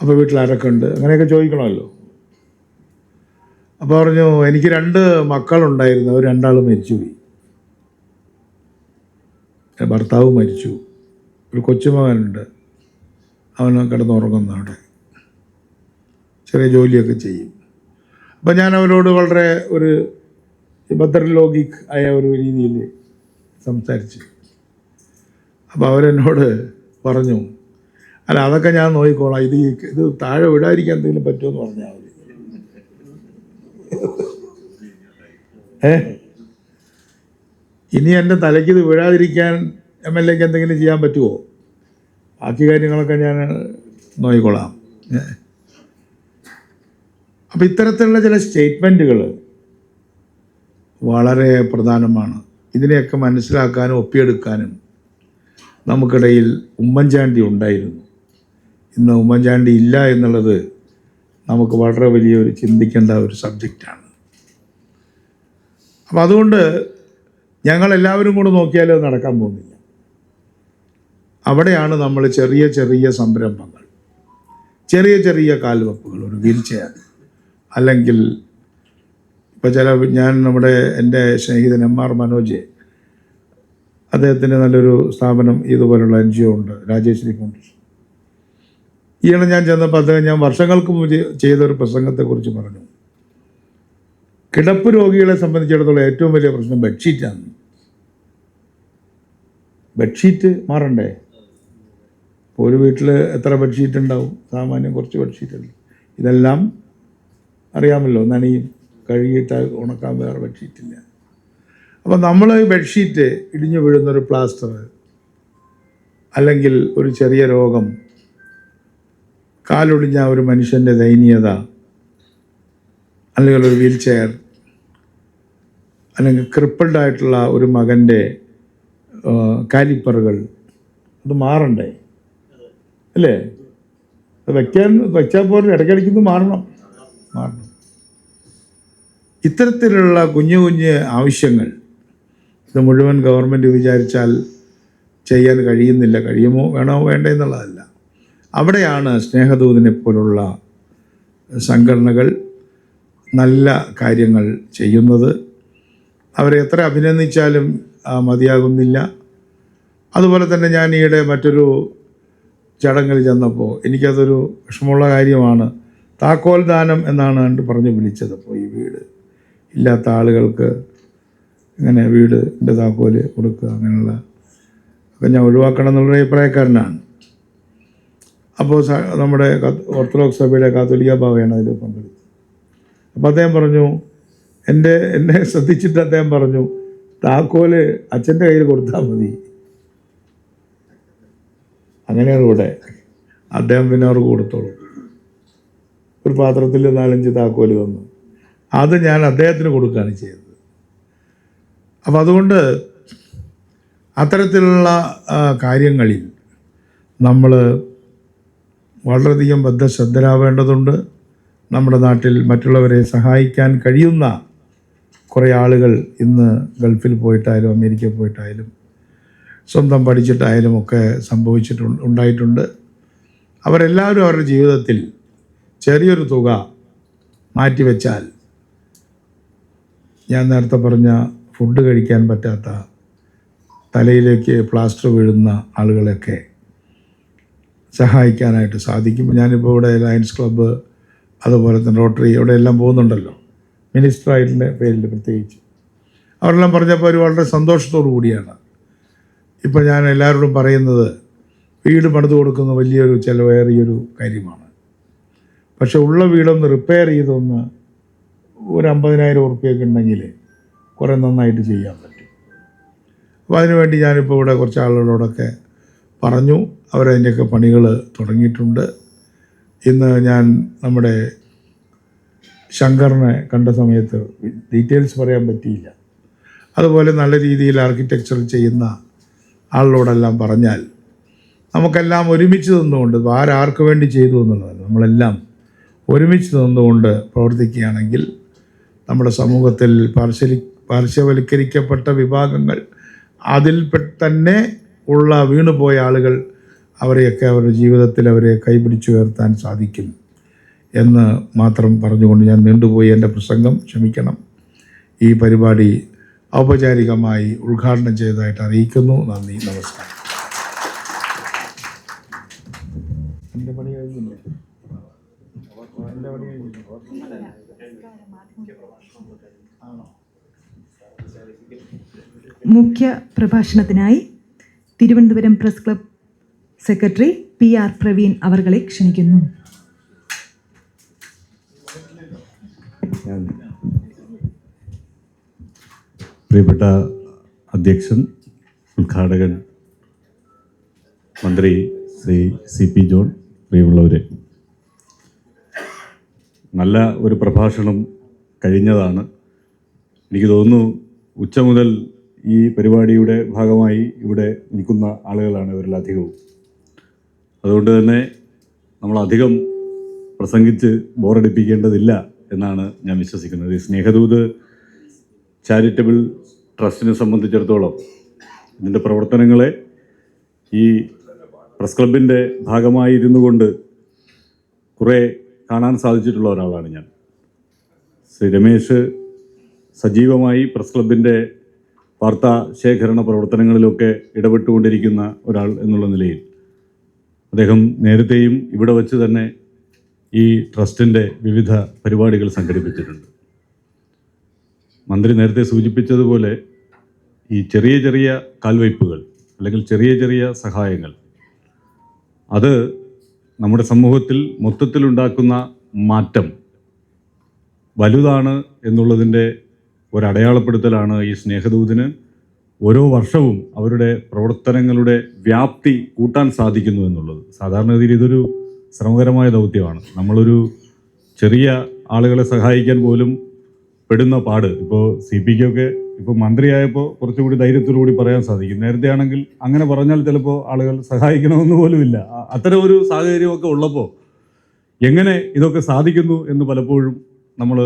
അപ്പോൾ വീട്ടിൽ ആരൊക്കെ ഉണ്ട് അങ്ങനെയൊക്കെ ചോദിക്കണമല്ലോ. അപ്പോൾ പറഞ്ഞു, എനിക്ക് 2 മക്കളുണ്ടായിരുന്നു, അവർ 2 ആളും മരിച്ചുപോയി. ഭർത്താവ് മരിച്ചു. ഒരു കൊച്ചുമകനുണ്ട്, അവന് കിടന്നുറങ്ങുന്നു അവിടെ, ചെറിയ ജോലിയൊക്കെ ചെയ്യും. അപ്പം ഞാൻ അവരോട് വളരെ ഒരു ഭദ്രലോകിക് ആയ ഒരു രീതിയിൽ സംസാരിച്ചു. അപ്പോൾ അവരെന്നോട് പറഞ്ഞു, അല്ല അതൊക്കെ ഞാൻ നോക്കിക്കോളാം, ഇത് താഴെ വിടാതിരിക്കാൻ എന്തെങ്കിലും പറ്റുമെന്ന് പറഞ്ഞാൽ മതി. ഇനി എൻ്റെ തലയ്ക്ക് ഇത് വീഴാതിരിക്കാൻ MLAക്ക് എന്തെങ്കിലും ചെയ്യാൻ പറ്റുമോ? ബാക്കി കാര്യങ്ങളൊക്കെ ഞാൻ നോക്കിക്കോളാം. അപ്പോൾ ഇത്തരത്തിലുള്ള ചില സ്റ്റേറ്റ്മെൻറ്റുകൾ വളരെ പ്രധാനമാണ്. ഇതിനെയൊക്കെ മനസ്സിലാക്കാനും ഒപ്പിയെടുക്കാനും നമുക്കിടയിൽ ഉമ്മൻചാണ്ടി ഉണ്ടായിരുന്നു. ഇന്ന് ഉമ്മൻചാണ്ടി ഇല്ല എന്നുള്ളത് നമുക്ക് വളരെ വലിയൊരു ചിന്തിക്കേണ്ട ഒരു സബ്ജക്റ്റാണ്. അപ്പം അതുകൊണ്ട് ഞങ്ങളെല്ലാവരും കൂടെ നോക്കിയാലും അത് നടക്കാൻ പോകുന്നില്ല. അവിടെയാണ് നമ്മൾ ചെറിയ ചെറിയ സംരംഭങ്ങൾ, ചെറിയ ചെറിയ കാൽവെപ്പുകൾ, ഒരു വീൽ ചെയർ, അല്ലെങ്കിൽ ഇപ്പോൾ ഞാൻ എൻ്റെ സ്നേഹിതൻ MR മനോജ്, അദ്ദേഹത്തിൻ്റെ നല്ലൊരു സ്ഥാപനം ഇതുപോലുള്ള NGO ഉണ്ട്, രാജേശ്വരി ഫൗണ്ടേഷൻ. ഈയിടെ ഞാൻ ചെന്നപ്പോൾ അദ്ദേഹം ഞാൻ വർഷങ്ങൾക്ക് മുമ്പ് ചെയ്തൊരു പ്രസംഗത്തെക്കുറിച്ച് പറഞ്ഞു. കിടപ്പ് രോഗികളെ സംബന്ധിച്ചിടത്തോളം ഏറ്റവും വലിയ പ്രശ്നം ബെഡ്ഷീറ്റാണ്. ബെഡ്ഷീറ്റ് മാറണ്ടേ? ഒരു വീട്ടിൽ എത്ര ബെഡ്ഷീറ്റ് ഉണ്ടാവും? സാമാന്യം കുറച്ച് ബെഡ്ഷീറ്റുണ്ട്. ഇതെല്ലാം അറിയാമല്ലോ, നനയും, കഴുകിയിട്ട് ഉണക്കാൻ വേറെ ബെഡ്ഷീറ്റില്ല. അപ്പോൾ നമ്മൾ ഈ ബെഡ്ഷീറ്റ് ഇടിഞ്ഞു വീഴുന്നൊരു പ്ലാസ്റ്റർ, അല്ലെങ്കിൽ ഒരു ചെറിയ രോഗം, കാലൊടിഞ്ഞ ഒരു മനുഷ്യൻ്റെ ദയനീയത, അല്ലെങ്കിൽ ഒരു വീൽ ചെയർ, അല്ലെങ്കിൽ ക്രിപ്പിൾഡായിട്ടുള്ള ഒരു മകൻ്റെ കാലിപ്പറുകൾ, അത് മാറണ്ടേ? അല്ലേ? അത് വയ്ച്ചാൽ പോലും ഇടയ്ക്കിടയ്ക്ക് മാറണം. ഇത്തരത്തിലുള്ള കുഞ്ഞു കുഞ്ഞ് ആവശ്യങ്ങൾ ഇത് മുഴുവൻ ഗവൺമെൻറ് വിചാരിച്ചാൽ ചെയ്യാൻ കഴിയുന്നില്ല. കഴിയുമോ, വേണോ, വേണ്ടേ എന്നുള്ളതല്ല. അവിടെയാണ് സ്നേഹദൂതിനെ പോലുള്ള സംഘടനകൾ നല്ല കാര്യങ്ങൾ ചെയ്യുന്നത്. അവരെ എത്ര അഭിനന്ദിച്ചാലും മതിയാകുന്നില്ല. അതുപോലെ തന്നെ ഞാൻ ഈയിടെ മറ്റൊരു ചടങ്ങിൽ ചെന്നപ്പോൾ എനിക്കതൊരു വിഷമമുള്ള കാര്യമാണ്. താക്കോൽ ദാനം എന്നാണ് പറഞ്ഞ് വിളിച്ചത്. അപ്പോൾ ഈ വീട് ഇല്ലാത്ത ആളുകൾക്ക് ഇങ്ങനെ വീടിൻ്റെ താക്കോല് കൊടുക്കുക അങ്ങനെയുള്ള ഒക്കെ ഞാൻ ഒഴിവാക്കണം എന്നുള്ള അഭിപ്രായക്കാരനാണ്. അപ്പോൾ നമ്മുടെ ഓർത്തഡോക്സ് സഭയുടെ കാത്തോലിക്ക ബാവയാണ് അതിൽ പങ്കെടുത്തത്. അപ്പോൾ അദ്ദേഹം പറഞ്ഞു, എന്നെ ശ്രദ്ധിച്ചിട്ട് അദ്ദേഹം പറഞ്ഞു, താക്കോല് അച്ഛൻ്റെ കയ്യിൽ കൊടുത്താൽ മതി. അങ്ങനെയാണ് ഇവിടെ. അദ്ദേഹം പിന്നെ അവർക്ക് കൊടുത്തോളൂ. ഒരു പാത്രത്തിൽ 4-5 താക്കോല് തന്നു. അത് ഞാൻ അദ്ദേഹത്തിന് കൊടുക്കുകയാണ് ചെയ്തത്. അപ്പം അതുകൊണ്ട് അത്തരത്തിലുള്ള കാര്യങ്ങളിൽ നമ്മൾ വളരെയധികം ബദ്ധശ്രദ്ധരാവേണ്ടതുണ്ട്. നമ്മുടെ നാട്ടിൽ മറ്റുള്ളവരെ സഹായിക്കാൻ കഴിയുന്ന കുറേ ആളുകൾ ഇന്ന് ഗൾഫിൽ പോയിട്ടായാലും അമേരിക്കയിൽ പോയിട്ടായാലും സ്വന്തം പഠിച്ചിട്ടായാലും ഒക്കെ ഉണ്ടായിട്ടുണ്ട്. അവരെല്ലാവരും അവരുടെ ജീവിതത്തിൽ ചെറിയൊരു തുക മാറ്റിവെച്ചാൽ ഞാൻ നേരത്തെ പറഞ്ഞ ഫുഡ് കഴിക്കാൻ പറ്റാത്ത, തലയിലേക്ക് പ്ലാസ്റ്റർ വീഴുന്ന ആളുകളെയൊക്കെ സഹായിക്കാനായിട്ട് സാധിക്കും. ഞാനിപ്പോൾ ഇവിടെ ലയൺസ് ക്ലബ്ബ് അതുപോലെ തന്നെ റോട്ടറി ഇവിടെ എല്ലാം പോകുന്നുണ്ടല്ലോ, മിനിസ്റ്ററായിട്ടുള്ള പേരിൽ പ്രത്യേകിച്ച്. അവരെല്ലാം പറഞ്ഞപ്പോൾ അവർ വളരെ സന്തോഷത്തോടു കൂടിയാണ്. ഇപ്പോൾ ഞാൻ എല്ലാവരോടും പറയുന്നത്, വീട് പണിത് കൊടുക്കുന്ന വലിയൊരു ചിലവേറിയൊരു കാര്യമാണ്. പക്ഷെ ഉള്ള വീടൊന്ന് റിപ്പയർ ചെയ്തൊന്ന് ഒരു 50,000 ഉറുപ്പ്യൊക്കെ ഉണ്ടെങ്കിൽ കുറേ നന്നായിട്ട് ചെയ്യാൻ പറ്റും. അപ്പോൾ അതിനുവേണ്ടി ഞാനിപ്പോൾ ഇവിടെ കുറച്ച് ആളുകളോടൊക്കെ പറഞ്ഞു. അവരതിൻ്റെയൊക്കെ പണികൾ തുടങ്ങിയിട്ടുണ്ട്. ഇന്ന് ഞാൻ നമ്മുടെ ശങ്കറിനെ കണ്ട സമയത്ത് ഡീറ്റെയിൽസ് പറയാൻ പറ്റിയില്ല. അതുപോലെ നല്ല രീതിയിൽ ആർക്കിടെക്ചർ ചെയ്യുന്ന ആളിനോടെല്ലാം പറഞ്ഞാൽ നമുക്കെല്ലാം ഒരുമിച്ച് നിന്നുകൊണ്ട്, ആർക്ക് വേണ്ടി ചെയ്തു എന്നുള്ളതല്ല, നമ്മളെല്ലാം ഒരുമിച്ച് നിന്നുകൊണ്ട് പ്രവർത്തിക്കുകയാണെങ്കിൽ നമ്മുടെ സമൂഹത്തിൽ പാർശ്വവൽക്കരിക്കപ്പെട്ട വിഭാഗങ്ങൾ, അതിൽ തന്നെ ഉള്ള വീണുപോയ ആളുകൾ, അവരെയൊക്കെ അവരുടെ ജീവിതത്തിൽ അവരെ കൈപിടിച്ചുയർത്താൻ സാധിക്കും എന്ന് മാത്രം പറഞ്ഞുകൊണ്ട് ഞാൻ നീണ്ടുപോയി എൻ്റെ പ്രസംഗം ക്ഷമിക്കണം. ഈ പരിപാടി ഔപചാരികമായി ഉദ്ഘാടനം ചെയ്തതായിട്ട് അറിയിക്കുന്നു. നന്ദി, നമസ്കാരം. എൻ്റെ പണി കഴിഞ്ഞില്ലേ? എൻ്റെ പണി കഴിഞ്ഞില്ലേ? മുഖ്യ പ്രഭാഷണത്തിനായി Thiruvananthapuram press club secretary PR Praveen അവർകളെ ക്ഷണിക്കുന്നു. പ്രിയപ്പെട്ട അധ്യക്ഷൻ, ഉദ്ഘാടകൻ മന്ത്രി ശ്രീ CP ജോൺ, പ്രിയമുള്ളവരെ, നല്ല ഒരു പ്രഭാഷണം കഴിഞ്ഞതാണ്. എനിക്ക് തോന്നുന്നു ഉച്ച മുതൽ ഈ പരിപാടിയുടെ ഭാഗമായി ഇവിടെ നിൽക്കുന്ന ആളുകളാണ് ഇവരിലധികവും. അതുകൊണ്ട് തന്നെ നമ്മളധികം പ്രസംഗിച്ച് ബോറടിപ്പിക്കേണ്ടതില്ല എന്നാണ് ഞാൻ വിശ്വസിക്കുന്നത്. ഈ സ്നേഹദൂത് ചാരിറ്റബിൾ ട്രസ്റ്റിനെ സംബന്ധിച്ചിടത്തോളം ഇതിൻ്റെ പ്രവർത്തനങ്ങളെ ഈ പ്രസ് ക്ലബിൻ്റെ ഭാഗമായിരുന്നു കൊണ്ട് കുറേ കാണാൻ സാധിച്ചിട്ടുള്ള ഒരാളാണ് ഞാൻ. ശ്രീ രമേശ് സജീവമായി പ്രസ് ക്ലബിൻ്റെ വാർത്താ ശേഖരണ പ്രവർത്തനങ്ങളിലൊക്കെ ഇടപെട്ടുകൊണ്ടിരിക്കുന്ന ഒരാൾ എന്നുള്ള നിലയിൽ അദ്ദേഹം നേരത്തെയും ഇവിടെ വച്ച് തന്നെ ഈ ട്രസ്റ്റിൻ്റെ വിവിധ പരിപാടികൾ സംഘടിപ്പിച്ചിട്ടുണ്ട്. മന്ത്രി നേരത്തെ സൂചിപ്പിച്ചതുപോലെ ഈ ചെറിയ ചെറിയ കാൽവയ്പ്പുകൾ അല്ലെങ്കിൽ ചെറിയ ചെറിയ സഹായങ്ങൾ, അത് നമ്മുടെ സമൂഹത്തിൽ മൊത്തത്തിലുണ്ടാക്കുന്ന മാറ്റം വലുതാണ് എന്നുള്ളതിൻ്റെ ഒരടയാളപ്പെടുത്തലാണ് ഈ സ്നേഹദൂതിന് ഓരോ വർഷവും അവരുടെ പ്രവർത്തനങ്ങളുടെ വ്യാപ്തി കൂട്ടാൻ സാധിക്കുന്നു എന്നുള്ളത്. സാധാരണഗതിയിൽ ഇതൊരു ശ്രമകരമായ ദൗത്യമാണ്. നമ്മളൊരു ചെറിയ ആളുകളെ സഹായിക്കാൻ പോലും പെടുന്ന പാട്, ഇപ്പോൾ CPക്കൊക്കെ ഇപ്പോൾ മന്ത്രിയായപ്പോൾ കുറച്ചുകൂടി ധൈര്യത്തോടു കൂടി പറയാൻ സാധിക്കും. നേരത്തെ ആണെങ്കിൽ അങ്ങനെ പറഞ്ഞാൽ ചിലപ്പോൾ ആളുകൾ സഹായിക്കണമെന്ന് പോലുമില്ല. അത്തരം ഒരു സാഹചര്യമൊക്കെ ഉള്ളപ്പോൾ എങ്ങനെ ഇതൊക്കെ സാധിക്കുന്നു എന്ന് പലപ്പോഴും നമ്മൾ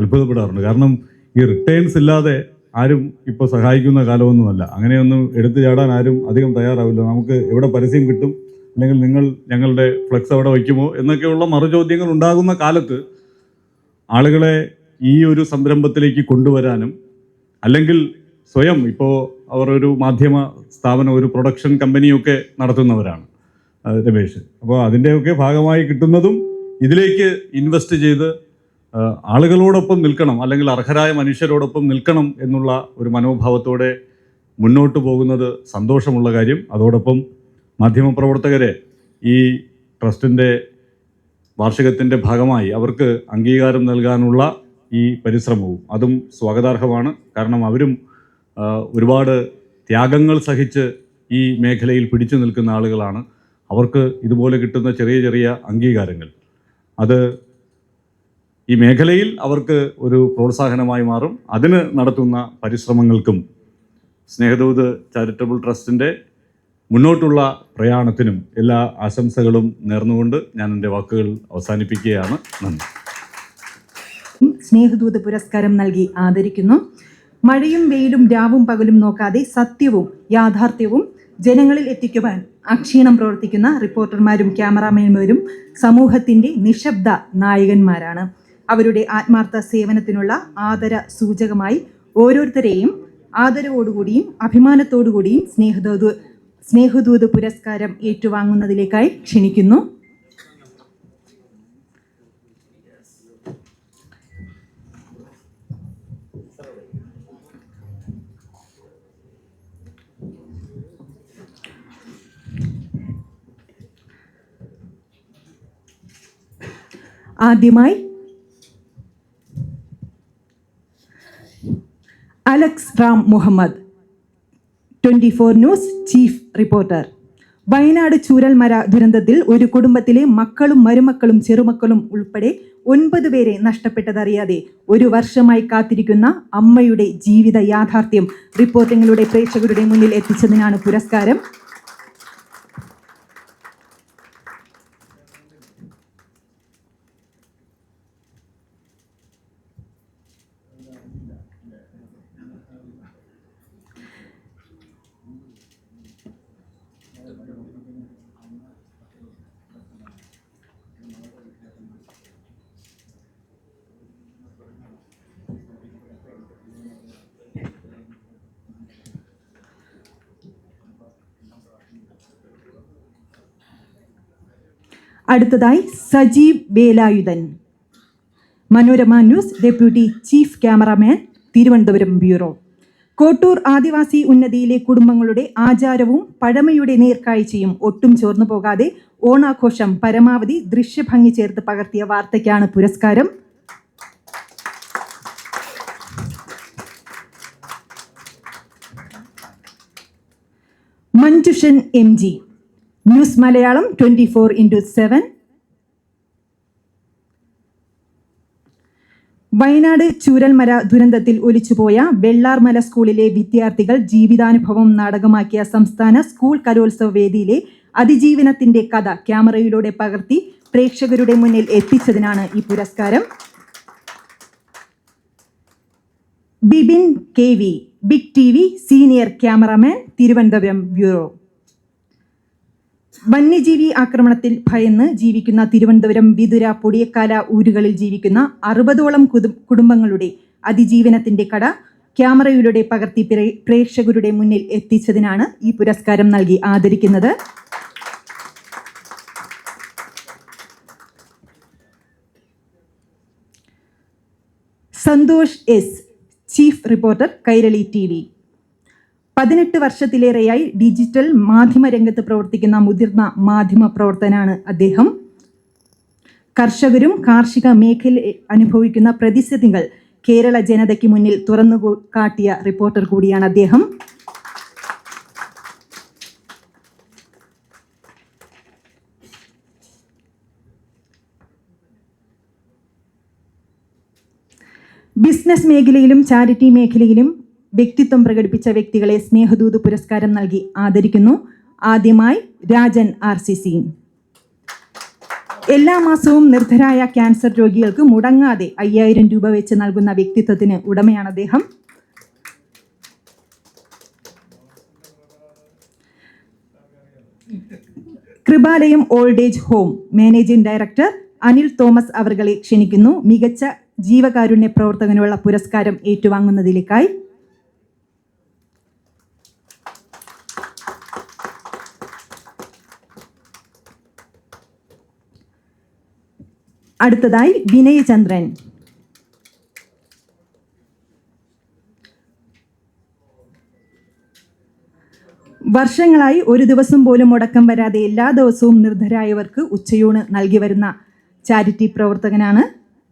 അത്ഭുതപ്പെടാറുണ്ട്. കാരണം ഈ റിട്ടേൺസ് ഇല്ലാതെ ആരും ഇപ്പോൾ സഹായിക്കുന്ന കാലമൊന്നുമല്ല. അങ്ങനെയൊന്നും എടുത്തു ചാടാൻ ആരും അധികം തയ്യാറാവില്ല. നമുക്ക് എവിടെ പരസ്യം കിട്ടും, അല്ലെങ്കിൽ നിങ്ങൾ ഞങ്ങളുടെ ഫ്ലെക്സ് അവിടെ വയ്ക്കുമോ എന്നൊക്കെയുള്ള മറുചോദ്യങ്ങൾ ഉണ്ടാകുന്ന കാലത്ത് ആളുകളെ ഈ ഒരു സംരംഭത്തിലേക്ക് കൊണ്ടുവരാനും, അല്ലെങ്കിൽ സ്വയം ഇപ്പോൾ അവർ ഒരു മാധ്യമ സ്ഥാപനം, ഒരു പ്രൊഡക്ഷൻ കമ്പനിയൊക്കെ നടത്തുന്നവരാണ് രമേശ്. അപ്പോൾ അതിൻ്റെയൊക്കെ ഭാഗമായി കിട്ടുന്നതും ഇതിലേക്ക് ഇൻവെസ്റ്റ് ചെയ്ത് ആളുകളോടൊപ്പം നിൽക്കണം, അല്ലെങ്കിൽ അർഹരായ മനുഷ്യരോടൊപ്പം നിൽക്കണം എന്നുള്ള ഒരു മനോഭാവത്തോടെ മുന്നോട്ട് പോകുന്നത് സന്തോഷമുള്ള കാര്യം. അതോടൊപ്പം മാധ്യമപ്രവർത്തകരെ ഈ ട്രസ്റ്റിൻ്റെ വാർഷികത്തിൻ്റെ ഭാഗമായി അവർക്ക് അംഗീകാരം നൽകാനുള്ള ഈ പരിശ്രമവും അതും സ്വാഗതാർഹമാണ്. കാരണം അവരും ഒരുപാട് ത്യാഗങ്ങൾ സഹിച്ച് ഈ മേഖലയിൽ പിടിച്ചു നിൽക്കുന്ന ആളുകളാണ്. അവർക്ക് ഇതുപോലെ കിട്ടുന്ന ചെറിയ ചെറിയ അംഗീകാരങ്ങൾ അത് ഈ മേഖലയിൽ അവർക്ക് ഒരു പ്രോത്സാഹനമായി മാറും. അതിന് നടത്തുന്ന പരിശ്രമങ്ങൾക്കും സ്നേഹദൂത് ചാരിറ്റബിൾ ട്രസ്റ്റിൻ്റെ മുന്നോട്ടുള്ള പ്രയാണത്തിനും എല്ലാ ആശംസകളും നേർന്നുകൊണ്ട് ഞാൻ എൻ്റെ വാക്കുകൾ അവസാനിപ്പിക്കുകയാണ്. നന്ദി. സ്നേഹദൂത് പുരസ്കാരം നൽകി ആദരിക്കുന്നു. മഴയും വെയിലും രാവും പകലും നോക്കാതെ സത്യവും യാഥാർത്ഥ്യവും ജനങ്ങളിൽ എത്തിക്കുവാൻ അക്ഷീണം പ്രവർത്തിക്കുന്ന റിപ്പോർട്ടർമാരും ക്യാമറാമാൻമാരും സമൂഹത്തിൻ്റെ നിശബ്ദ നായകന്മാരാണ്. അവരുടെ ആത്മാർത്ഥ സേവനത്തിനുള്ള ആദര സൂചകമായി ഓരോരുത്തരെയും ആദരവോടുകൂടിയും അഭിമാനത്തോടുകൂടിയും സ്നേഹദൂത് പുരസ്കാരം ഏറ്റുവാങ്ങുന്നതിലേക്കായി ക്ഷണിക്കുന്നു. ആദ്യമായി Alex Ram Muhammad, 24 news chief reporter. Wayanad Chooralmala ദുരന്തത്തിൽ ഒരു കുടുംബത്തിലെ മക്കളും മരുമക്കളും ചെറുമക്കളും ഉൾപ്പെടെ 9 പേരെ നഷ്ടപ്പെട്ടതറിയാതെ 1 വർഷമായി കാത്തിരിക്കുന്ന അമ്മയുടെ ജീവിത യാഥാർത്ഥ്യം റിപ്പോർട്ടിങ്ങിലൂടെ പ്രേക്ഷകരുടെ മുന്നിൽ എത്തിച്ചതിനാണ് പുരസ്കാരം. അടുത്തതായി Sajeev Velayudhan, Manorama news deputy chief cameraman, Thiruvananthapuram bureau. Kottoor Adivasi ഉന്നതിയിലെ കുടുംബങ്ങളുടെ ആചാരവും പഴമയുടെ നേർക്കാഴ്ചയും ഒട്ടും ചോർന്നു പോകാതെ ഓണാഘോഷം പരമാവധി ദൃശ്യഭംഗി ചേർത്ത് പകർത്തിയ വാർത്തയ്ക്കാണ് പുരസ്കാരം. മഞ്ജുഷൻ MG, ന്യൂസ് മലയാളം 24/7. വയനാട് ചൂരൽമല ദുരന്തത്തിൽ ഒലിച്ചുപോയ വെള്ളാർമല സ്കൂളിലെ വിദ്യാർത്ഥികൾ ജീവിതാനുഭവം നാടകമാക്കിയ സംസ്ഥാന സ്കൂൾ കലോത്സവ വേദിയിലെ അതിജീവനത്തിന്റെ കഥ ക്യാമറയിലൂടെ പകർത്തി പ്രേക്ഷകരുടെ മുന്നിൽ എത്തിച്ചതിനാണ് ഈ പുരസ്കാരം. Bibin KV, big TV senior cameraman, Thiruvananthapuram bureau. വന്യജീവി ആക്രമണത്തിൽ ഭയന്ന് ജീവിക്കുന്ന തിരുവനന്തപുരം വിതുര പൊടിയക്കാല ഊരുകളിൽ ജീവിക്കുന്ന 60ഓളം കുടുംബങ്ങളുടെ അതിജീവനത്തിന്റെ കഥ ക്യാമറയിലൂടെ പകർത്തി പ്രേക്ഷകരുടെ മുന്നിൽ എത്തിച്ചതിനാണ് ഈ പുരസ്കാരം നൽകി ആദരിക്കുന്നത്. Santhosh S, chief reporter, Kairali TV. 18 വർഷത്തിലേറെയായി ഡിജിറ്റൽ മാധ്യമ രംഗത്ത് പ്രവർത്തിക്കുന്ന മുതിർന്ന മാധ്യമ പ്രവർത്തനാണ് അദ്ദേഹം. കർഷകരും കാർഷിക മേഖല അനുഭവിക്കുന്ന പ്രതിസന്ധികൾ കേരള ജനതയ്ക്ക് മുന്നിൽ തുറന്നു കാട്ടിയ റിപ്പോർട്ടർ കൂടിയാണ് അദ്ദേഹം. ബിസിനസ് മേഖലയിലും ചാരിറ്റി മേഖലയിലും വ്യക്തിത്വം പ്രകടിപ്പിച്ച വ്യക്തികളെ സ്നേഹദൂത് പുരസ്കാരം നൽകി ആദരിക്കുന്നു. ആദ്യമായി രാജൻ RCC. എല്ലാ മാസവും നിർധരായ ക്യാൻസർ രോഗികൾക്ക് മുടങ്ങാതെ 5000 രൂപ വെച്ച് നൽകുന്ന വ്യക്തിത്വത്തിന് ഉടമയാണ് അദ്ദേഹം. Kripalayam old age home managing director Anil Thomas അവർകളെ ക്ഷണിക്കുന്നു മികച്ച ജീവകാരുണ്യ പ്രവർത്തകനുള്ള പുരസ്കാരം ഏറ്റുവാങ്ങുന്നതിലേക്കായി. അടുത്തതായി വിനയചന്ദ്രൻ, വർഷങ്ങളായി ഒരു ദിവസം പോലും മുടക്കം വരാതെ എല്ലാ ദിവസവും നിർധരായവർക്ക് ഉച്ചയൂണ് നൽകി വരുന്ന ചാരിറ്റി പ്രവർത്തകനാണ്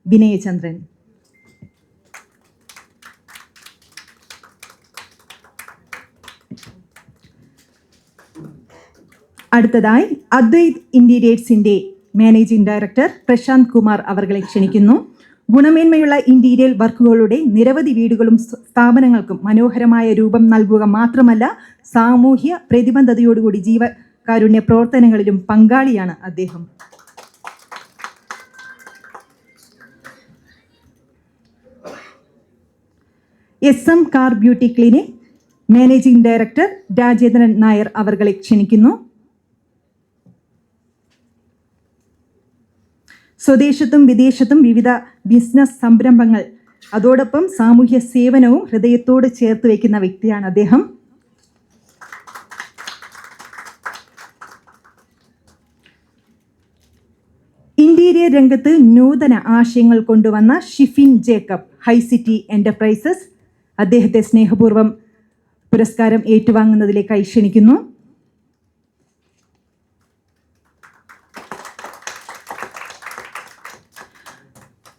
വിനയചന്ദ്രൻ. അടുത്തതായി അദ്വൈത് ഇന്റീരിയേഴ്സിന്റെ മാനേജിംഗ് ഡയറക്ടർ പ്രശാന്ത് കുമാർ അവർകളെ ക്ഷണിക്കുന്നു. ഗുണമേന്മയുള്ള ഇന്റീരിയർ വർക്കുകളുടെ നിരവധി വീടുകളും സ്ഥാപനങ്ങൾക്കും മനോഹരമായ രൂപം നൽകുക മാത്രമല്ല, സാമൂഹ്യ പ്രതിബദ്ധതയോടുകൂടി ജീവകാരുണ്യ പ്രവർത്തനങ്ങളിലും പങ്കാളിയാണ് അദ്ദേഹം. SM car beauty clinic managing director Rajendran Nair അവർകളെ ക്ഷണിക്കുന്നു. സ്വദേശത്തും വിദേശത്തും വിവിധ ബിസിനസ് സംരംഭങ്ങൾ, അതോടൊപ്പം സാമൂഹ്യ സേവനവും ഹൃദയത്തോട് ചേർത്ത് വയ്ക്കുന്ന വ്യക്തിയാണ് അദ്ദേഹം. ഇന്റീരിയർ രംഗത്ത് നൂതന ആശയങ്ങൾ കൊണ്ടുവന്ന ഷിഫിൻ ജേക്കബ് ഹൈസിറ്റി എന്റർപ്രൈസസ് അദ്ദേഹത്തെ സ്നേഹപൂർവ്വം പുരസ്കാരം ഏറ്റുവാങ്ങുന്നതിലേക്കായി ക്ഷണിക്കുന്നു.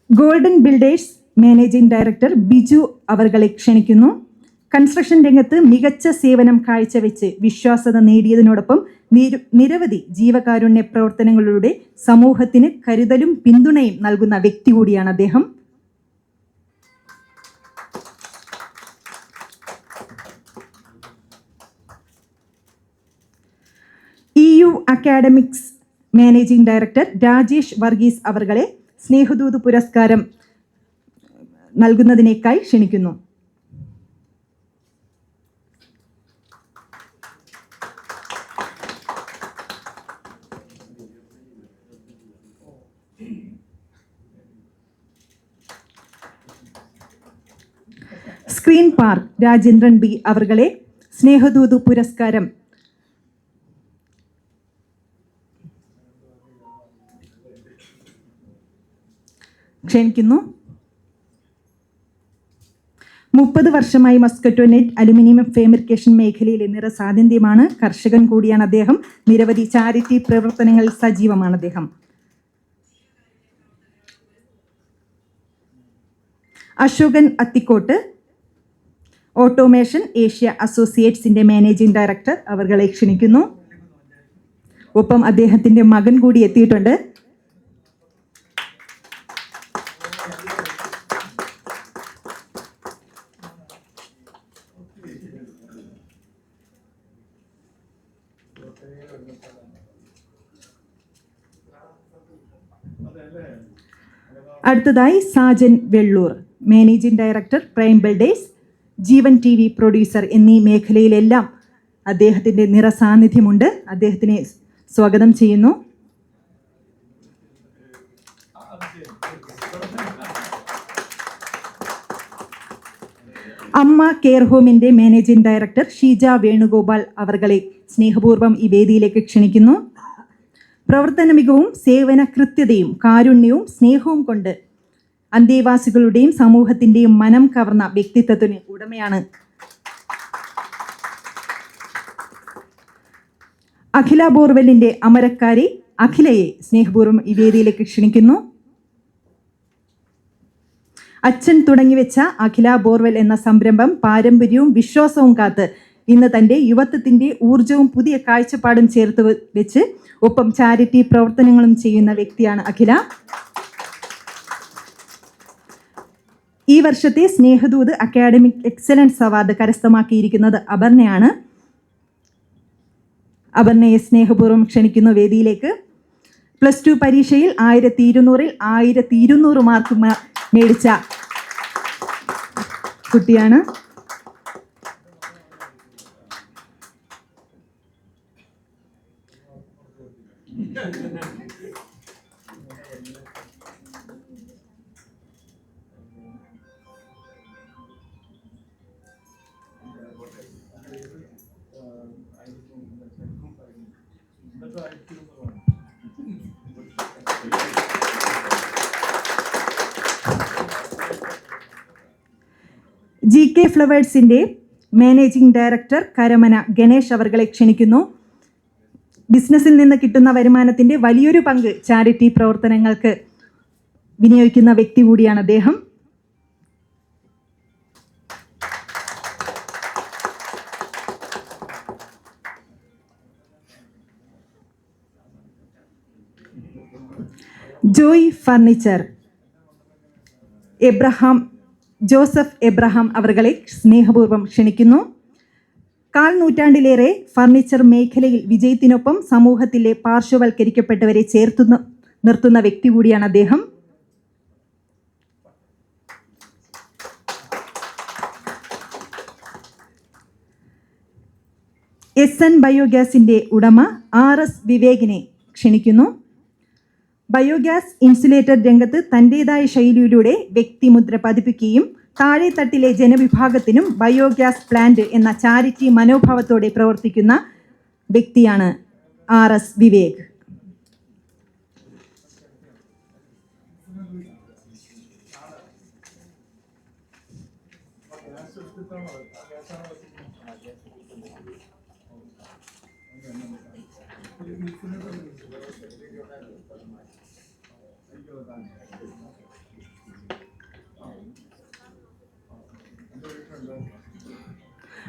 Golden builders managing director Biju അവർകളെ ക്ഷണിക്കുന്നു. കൺസ്ട്രക്ഷൻ രംഗത്ത് മികച്ച സേവനം കാഴ്ചവെച്ച് വിശ്വാസ്യത നേടിയതിനോടൊപ്പം നിരവധി ജീവകാരുണ്യ പ്രവർത്തനങ്ങളിലൂടെ സമൂഹത്തിന് കരുതലും പിന്തുണയും നൽകുന്ന വ്യക്തി കൂടിയാണ് അദ്ദേഹം. EU academics managing director Rajesh Varghese അവർകളെ സ്നേഹദൂത് പുരസ്കാരം നൽകുന്നതിനേക്കായി ക്ഷണിക്കുന്നു. സ്ക്രീൻ പാർക്ക് രാജേന്ദ്രൻ ബി അവർകളെ സ്നേഹദൂത് പുരസ്കാരം ക്ഷണിക്കുന്നു. 30 വർഷമായി മസ്കറ്റോ നെറ്റ് അലുമിനിയം ഫാബ്രിക്കേഷൻ മേഖലയിലെ നിറസാന്നിധ്യമാണ്. കർഷകൻ കൂടിയാണ് അദ്ദേഹം. നിരവധി ചാരിറ്റി പ്രവർത്തനങ്ങളിൽ സജീവമാണ് അദ്ദേഹം. അശോകൻ അത്തിക്കോട്ട് ഓട്ടോമേഷൻ ഏഷ്യ അസോസിയേറ്റ്സിന്റെ മാനേജിംഗ് ഡയറക്ടർ അവർകളെ ക്ഷണിക്കുന്നു. ഒപ്പം അദ്ദേഹത്തിന്റെ മകൻ കൂടി എത്തിയിട്ടുണ്ട്. അടുത്തതായി Sajan Vellur managing director prime builders, Jeevan TV producer എന്നീ മേഖലയിലെല്ലാം അദ്ദേഹത്തിൻ്റെ നിറസാന്നിധ്യമുണ്ട്. അദ്ദേഹത്തിനെ സ്വാഗതം ചെയ്യുന്നു. അമ്മ കെയർ ഹോമിൻ്റെ മാനേജിംഗ് ഡയറക്ടർ ഷീജ വേണുഗോപാൽ അവർകളെ സ്നേഹപൂർവ്വം ഈ വേദിയിലേക്ക് ക്ഷണിക്കുന്നു. പ്രവർത്തന മികവും സേവന കൃത്യതയും കാരുണ്യവും സ്നേഹവും കൊണ്ട് അന്തേവാസികളുടെയും സമൂഹത്തിൻ്റെയും മനം കവർന്ന വ്യക്തിത്വത്തിന് ഉടമയാണ് അഖില ബോർവെല്ലിൻ്റെ അമരക്കാരി അഖിലയെ സ്നേഹപൂർവ്വം ഈ വേദിയിലേക്ക് ക്ഷണിക്കുന്നു. അച്ഛൻ തുടങ്ങിവെച്ച അഖില ബോർവെൽ എന്ന സംരംഭം പാരമ്പര്യവും വിശ്വാസവും കാത്ത് ഇന്ന് തൻ്റെ യുവത്വത്തിൻ്റെ ഊർജവും പുതിയ കാഴ്ചപ്പാടും ചേർത്ത് വെച്ച് ഒപ്പം ചാരിറ്റി പ്രവർത്തനങ്ങളും ചെയ്യുന്ന വ്യക്തിയാണ് അഖില. ഈ വർഷത്തെ സ്നേഹദൂത് അക്കാഡമിക് എക്സലൻസ് അവാർഡ് കരസ്ഥമാക്കിയിരിക്കുന്നത് അപർണയാണ്. അപർണയെ സ്നേഹപൂർവ്വം ക്ഷണിക്കുന്നു വേദിയിലേക്ക്. +2 പരീക്ഷയിൽ 1200-ൽ 1200 മാർക്ക് മേടിച്ച കുട്ടിയാണ്. GK ഫ്ലവേഴ്സിൻ്റെ മാനേജിംഗ് ഡയറക്ടർ കരമന ഗണേഷ് അവർകളെ ക്ഷണിക്കുന്നു. ബിസിനസ്സിൽ നിന്ന് കിട്ടുന്ന വരുമാനത്തിൻ്റെ വലിയൊരു പങ്ക് ചാരിറ്റി പ്രവർത്തനങ്ങൾക്ക് വിനിയോഗിക്കുന്ന വ്യക്തി കൂടിയാണ് അദ്ദേഹം. ജോയ് ഫർണിച്ചർ ജോസഫ് എബ്രഹാം അവർകളെ സ്നേഹപൂർവ്വം ക്ഷണിക്കുന്നു. 1/4 നൂറ്റാണ്ടിലേറെ ഫർണിച്ചർ മേഖലയിൽ വിജയത്തിനൊപ്പം സമൂഹത്തിലെ പാർശ്വവൽക്കരിക്കപ്പെട്ടവരെ ചേർത്ത് നിർത്തുന്ന വ്യക്തി കൂടിയാണ് അദ്ദേഹം. SN ബയോഗ്യാസിൻ്റെ ഉടമ RS വിവേകിനെ ക്ഷണിക്കുന്നു. ബയോഗ്യാസ് ഇൻസുലേറ്റർ രംഗത്ത് തൻ്റേതായ ശൈലിയിലൂടെ വ്യക്തിമുദ്ര പതിപ്പിക്കുകയും താഴെത്തട്ടിലെ ജനവിഭാഗത്തിനും ബയോഗ്യാസ് പ്ലാന്റ് എന്ന ചാരിറ്റി മനോഭാവത്തോടെ പ്രവർത്തിക്കുന്ന വ്യക്തിയാണ് RS വിവേക്.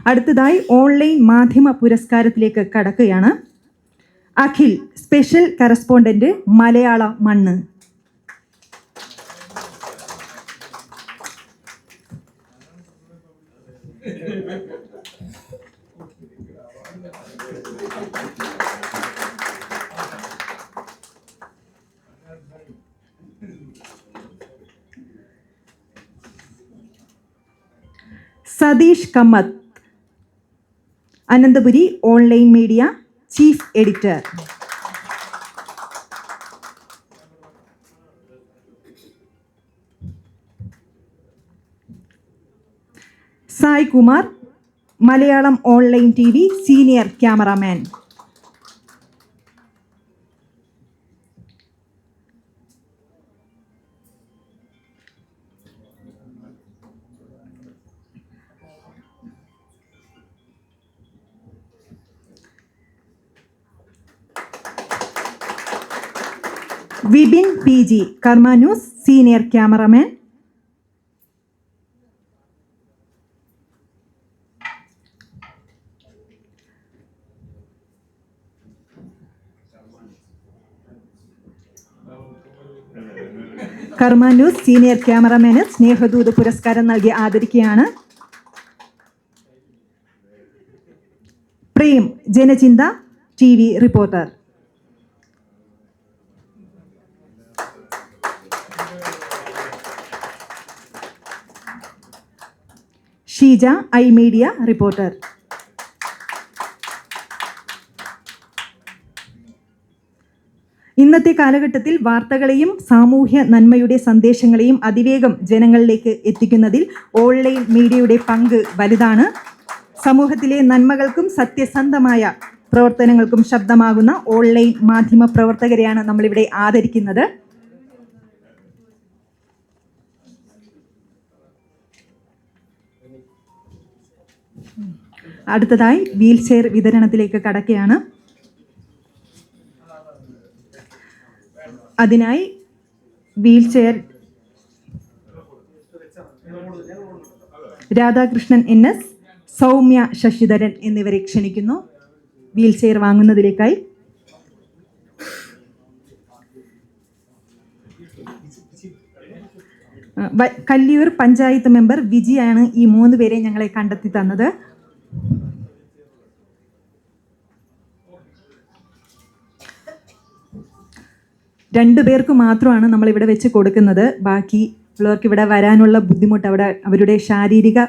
അടുത്തതായി ഓൺലൈൻ മാധ്യമ പുരസ്കാരത്തിലേക്ക് കടക്കുകയാണ്. Akhil special correspondent Malayala Mannu. Satheesh Kammath Ananthapuri online media chief editor. Sai Kumar Malayalam online TV senior cameraman. Vipin PG Karma news senior cameraman. Karma news senior ക്യാമറാമാന് സ്നേഹദൂത് പുരസ്കാരം നൽകി ആദരിക്കുകയാണ്. Prem Janachintha TV reporter. Sheeja iMedia reporter. ഇന്നത്തെ കാലഘട്ടത്തിൽ വാർത്തകളെയും സാമൂഹ്യ നന്മയുടെ സന്ദേശങ്ങളെയും അതിവേഗം ജനങ്ങളിലേക്ക് എത്തിക്കുന്നതിൽ ഓൺലൈൻ മീഡിയയുടെ പങ്ക് വലുതാണ്. സമൂഹത്തിലെ നന്മകൾക്കും സത്യസന്ധമായ പ്രവർത്തനങ്ങൾക്കും ശബ്ദമാകുന്ന ഓൺലൈൻ മാധ്യമ പ്രവർത്തകരെയാണ് നമ്മളിവിടെ ആദരിക്കുന്നത്. അടുത്തതായി വീൽ ചെയർ വിതരണത്തിലേക്ക് കടക്കുകയാണ്. അതിനായി wheel chair Radhakrishnan NS, Soumya Sasidharan എന്നിവരെ ക്ഷണിക്കുന്നു വീൽ ചെയർ വാങ്ങുന്നതിലേക്കായി. കല്ലിയൂർ പഞ്ചായത്ത് മെമ്പർ വിജിയാണ് ഈ 3 പേരെ ഞങ്ങളെ കണ്ടെത്തി തന്നത്. രണ്ടു പേർക്ക് മാത്രമാണ് നമ്മളിവിടെ വെച്ച് കൊടുക്കുന്നത്. ബാക്കി ഉള്ളവർക്ക് ഇവിടെ വരാനുള്ള ബുദ്ധിമുട്ട്, അവരുടെ ശാരീരിക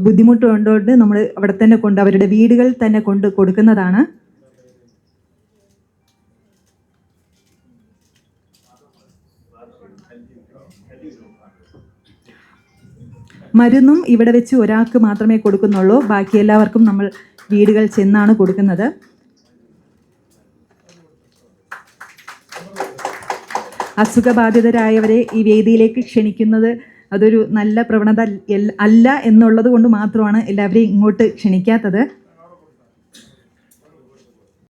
ബുദ്ധിമുട്ട് കൊണ്ടുകൊണ്ട് നമ്മൾ അവിടെ തന്നെ അവരുടെ വീടുകളിൽ തന്നെ കൊണ്ട് കൊടുക്കുന്നതാണ്. മരുന്നും ഇവിടെ വെച്ച് ഒരാൾക്ക് മാത്രമേ കൊടുക്കുന്നുള്ളൂ. ബാക്കി എല്ലാവർക്കും നമ്മൾ വീടുകൾ ചെന്നാണ് കൊടുക്കുന്നത്. അസുഖബാധിതരായവരെ ഈ വേദിയിലേക്ക് ക്ഷണിക്കുന്നത് അതൊരു നല്ല പ്രവണത അല്ല എന്നുള്ളത് കൊണ്ട് മാത്രമാണ് എല്ലാവരെയും ഇങ്ങോട്ട് ക്ഷണിക്കാത്തത്.